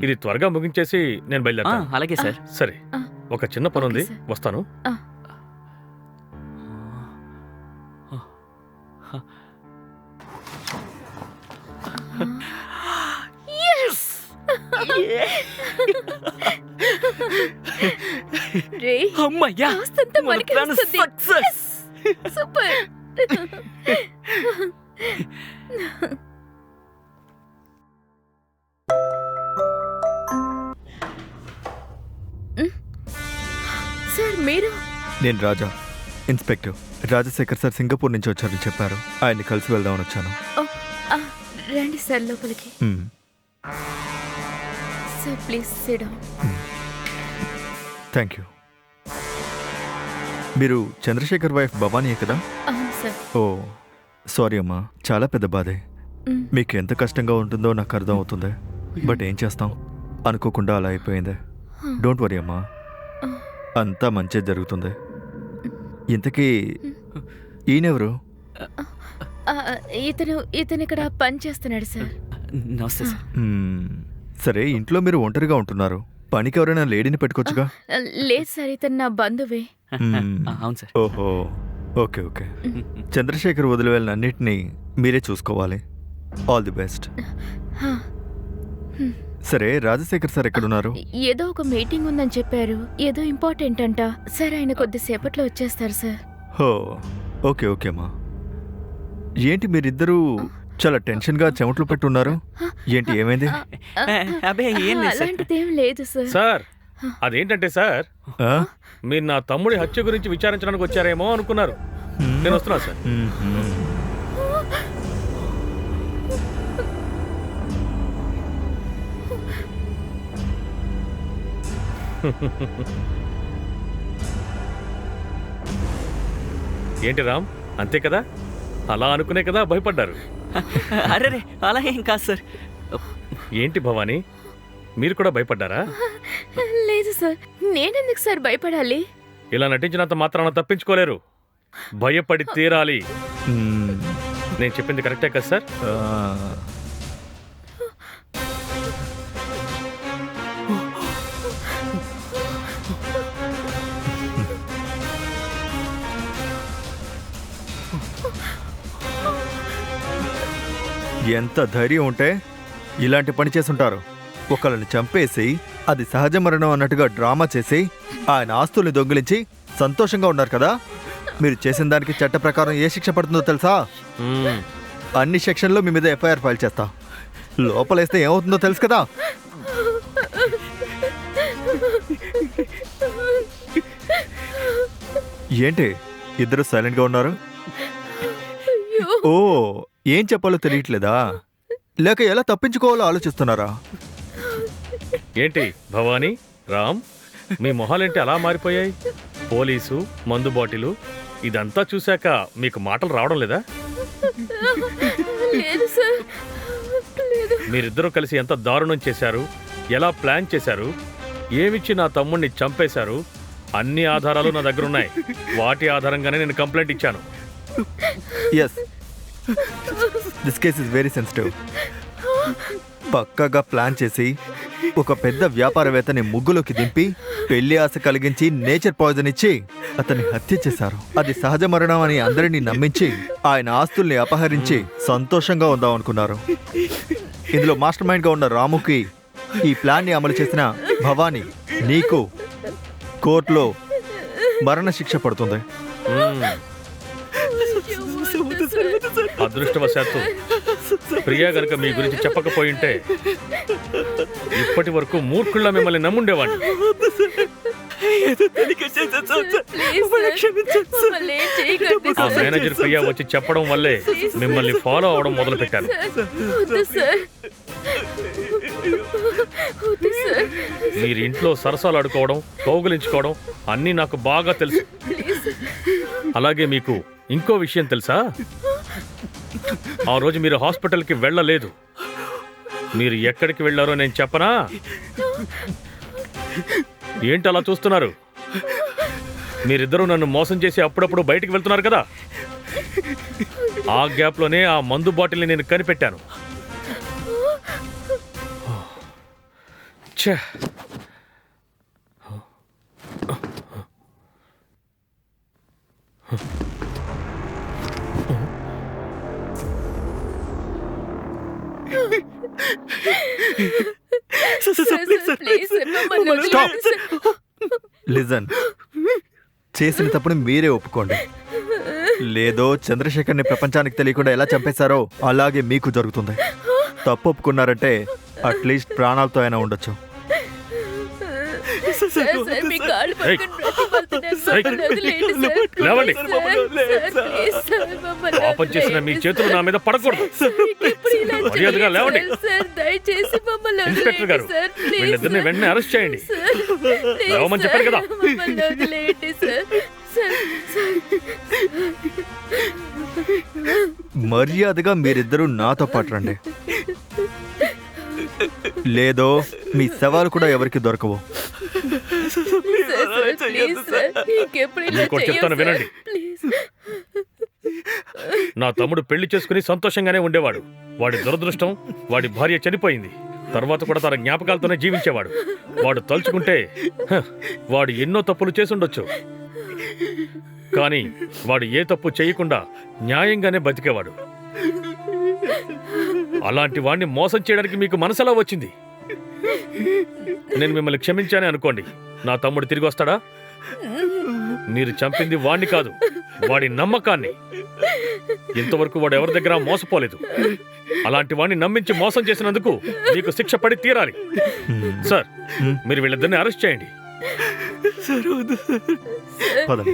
ఇది త్వరగా ముగించేసి నేను బయలుదేరుతాను. అలాగే సార్. సరే, ఒక చిన్న పని ఉంది, వస్తాను. రే అమ్మయ్యా, కాస్తంత మనకి మన వస్తుంది. success. సూపర్. సార్ మీరు? నేను రాజా, ఇన్స్పెక్టర్ రాజశేఖర్ సార్ సింగపూర్ నుంచి వచ్చారని చెప్పారు. ఆయన్ని కలిసి వెళ్దామని వచ్చాను. రండి సార్ లోపలికి. Sir please sit down. Thank you. మీరు చంద్రశేఖర్ వైఫ్ భవానీయే కదా? అవును సార్. ఓ సారీ అమ్మా, చాలా పెద్ద బాధే. మీకు ఎంత కష్టంగా ఉంటుందో నాకు అర్థం అవుతుంది. బట్ ఏం చేస్తాం, అనుకోకుండా అలా అయిపోయింది. డోంట్ వరీ అమ్మా, అంతా మంచి జరుగుతుంది. ఇంతకీ ఈయనెవరు? ఇతను ఇక్కడ పని చేస్తున్నాడు సార్. నమస్తే సార్. సరే, ఇంట్లో మీరు ఒంటరిగా ఉంటున్నారు, పనికి ఎవరైనా లేడీని పెట్టుకోవచ్చుగా? లేదు సార్, ఇతను నా బంధువే. అవును సార్. ఓహో, ఓకే ఓకే. చంద్రశేఖర్ వదిలివెళ్ళిన అన్నిటినీ మీరే చూసుకోవాలి. All the best. సరే, రాజశేఖర్ సార్ ఎక్కడున్నారు? ఏదో ఒక మీటింగ్ ఉందని చెప్పారు, ఏదో ఇంపార్టెంట్ అంట సార్. ఆయన కొద్దిసేపట్లో వచ్చేస్తారు సార్. హో, ఓకే ఓకే అమ్మా. ఏంటి మీరిద్దరూ చాలా టెన్షన్గా చెమటలు పెట్టున్నారు? ఏంటి, ఏమైంది? అబ్బే ఏం లేదు సార్. అలాంటిదేం లేదు సార్. సార్, అదేంటంటే సార్, మీరు నా తమ్ముడి హత్య గురించి విచారించడానికి వచ్చారేమో అనుకున్నారు. నేను వస్తున్నా సార్. ఏంటి రామ్, అంతే కదా? అలా అనుకునే కదా భయపడ్డారు. అరే అలా ఏం కాదు సార్. ఏంటి భవానీ, మీరు కూడా భయపడ్డారా? లేదు సార్, నేనెందుకు సార్ భయపడాలి? ఇలా నటించినంత మాత్రాన తప్పించుకోలేరు, భయపడి తీరాలి. నేను చెప్పింది కరెక్టే కదా సార్? ఎంత ధైర్యం ఉంటే ఇలాంటి పని చేసుంటారు. ఒకళ్ళని చంపేసి అది సహజ మరణం అన్నట్టుగా డ్రామా చేసి ఆయన ఆస్తుల్ని దొంగిలించి సంతోషంగా ఉన్నారు కదా. మీరు చేసిన దానికి చట్ట ప్రకారం ఏ శిక్ష పడుతుందో తెలుసా? అన్ని సెక్షన్లో మీ మీద ఎఫ్ఐఆర్ ఫైల్ చేస్తా. లోపలేస్తే ఏమవుతుందో తెలుసు కదా. ఏంటి ఇద్దరు సైలెంట్గా ఉన్నారు? ఓ, ఏం చెప్పాలో తెలియట్లేదా? లేక ఎలా తప్పించుకోవాలో ఆలోచిస్తున్నారా? ఏంటి భవానీ, రామ్, మీ మొహాలేంటి అలా మారిపోయాయి? పోలీసు, మందు బాటిలు ఇదంతా చూశాక మీకు మాటలు రావడం లేదా? లేదు సార్, లేదు. మీరిద్దరూ కలిసి ఎంత దారుణం చేశారు, ఎలా ప్లాన్ చేశారు, ఏమిచ్చి నా తమ్ముడిని చంపేశారు, అన్ని ఆధారాలు నా దగ్గర ఉన్నాయి. వాటి ఆధారంగానే నేను కంప్లైంట్ ఇచ్చాను. Yes, this case is very sensitive. పక్కగా ప్లాన్ చేసి ఒక పెద్ద వ్యాపారవేత్తని ముగ్గులోకి దింపి పెళ్లి ఆశ కలిగించి నేచర్ పాయిజన్ ఇచ్చి అతన్ని హత్య చేశారు. అది సహజ మరణం అని అందరినీ నమ్మించి ఆయన ఆస్తుల్ని అపహరించి సంతోషంగా ఉందాం అనుకున్నారు. ఇందులో మాస్టర్ మైండ్ గా ఉన్న రాముకి, ఈ ప్లాన్ ని అమలు చేసిన భవానీ, నీకు కోర్టులో మరణశిక్ష పడుతుంది. అదృష్టవశాత్తు ప్రియా గనుక మీ గురించి చెప్పకపోయింటే ఇప్పటి వరకు మూర్ఖుల్లా మిమ్మల్ని నమ్ముండేవాడిని. ఏదో తెలియక చేశాను సార్. మమ్మల్ని క్షమించండి సార్. మమ్మల్ని ఏం చేయకండి ఆ సార్. మేనేజర్ ప్రియా వచ్చి చెప్పడం వల్లే మిమ్మల్ని ఫాలో అవడం మొదలు పెట్టాను. వద్దు సార్. వద్దు సార్. మీరు ఇంట్లో సరసాలు ఆడుకోవడం, కౌగులించుకోవడం అన్నీ నాకు బాగా తెలుసు. అలాగే మీకు ఇంకో విషయం తెలుసా? ఆ రోజు మీరు హాస్పిటల్కి వెళ్ళలేదు. మీరు ఎక్కడికి వెళ్ళారో నేను చెప్పనా? ఏంటి అలా చూస్తున్నారు? మీరిద్దరూ నన్ను మోసం చేసి అప్పుడప్పుడు బయటికి వెళ్తున్నారు కదా. ఆ గ్యాప్లోనే ఆ మందు బాటిల్ని నేను కనిపెట్టాను. ఛే! ప్లీజ్ సార్, మమ్మల్ని వదిలేయండి సార్. లిజన్, చేసిన తప్పుని మీరే ఒప్పుకోండి. లేదో చంద్రశేఖర్ని ప్రపంచానికి తెలియకుండా ఎలా చంపేశారో అలాగే మీకు జరుగుతుంది. తప్పు ఒప్పుకున్నారంటే అట్లీస్ట్ ప్రాణాలతో అయినా ఉండొచ్చు. సార్, సార్, మీ కాళ్ళు పట్టుకొని బ్రతిమాలుతున్నాను. మమ్మల్ని వదిలేయండి సార్. లేవండి. సార్, ప్లీజ్ సార్, మమ్మల్ని పాపం చేసిన మీ వదిలేయండి చేతులు నా మీద పడకూడదు. సార్. ఎప్పుడు ఇలా మర్యాదగా చేయలేదు లేవండి. సార్. దయచేసి మమ్మల్ని ఇన్స్పెక్టర్ గారు, వదిలేయండి సార్. ప్లీజ్ వీళ్ళిద్దరిని సార్. వెంటనే అరెస్ట్ చేయండి. సార్, ప్లీజ్ లేవమని సార్. చెప్పాను కదా. మమ్మల్ని వదిలేయండి సార్. Sir, sir. మర్యాదగా మీరిద్దరూ నాతో పాటు రండి. లేదో మీ సవాలు కూడా ఎవరికి దొరకవు. Sir, sir, please sir. ఇంకెప్పుడు ఇలా ఇంకోటి చెప్తాను చెయ్యం వినండి. సార్. ప్లీజ్. నా తమ్ముడు పెళ్లి చేసుకుని సంతోషంగానే ఉండేవాడు. వాడి దురదృష్టం, వాడి భార్య చనిపోయింది. తర్వాత కూడా తన జ్ఞాపకాలతోనే జీవించేవాడు. వాడు తలుచుకుంటే వాడు ఎన్నో తప్పులు చేసుండొచ్చు, కానీ వాడు ఏ తప్పు చేయకుండా న్యాయంగానే బతికేవాడు. అలాంటి వాడిని మోసం చేయడానికి మీకు మనసులా వచ్చింది. నేను మిమ్మల్ని క్షమించానే అనుకోండి. నా తమ్ముడు తిరిగి వస్తాడా? మీరు చంపింది వాణ్ణి కాదు, వాడి నమ్మకాన్ని. ఇంతవరకు వాడు ఎవరి దగ్గర మోసపోలేదు. అలాంటి వాడిని నమ్మించి మోసం చేసినందుకు మీకు శిక్ష పడి తీరాలి. సార్, మీరు వీళ్ళిద్దరిని అరెస్ట్ చేయండి. పదండి.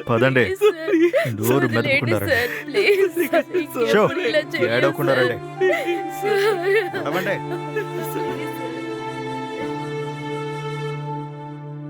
పదండి. నోరు మెదపకుండారండి. Sir, please sir. షో, ఇంకెప్పుడు ఇలా చెయ్యం ఏడవకుండా సార్. రండి. సార్. నడవండి. ప్లీజ్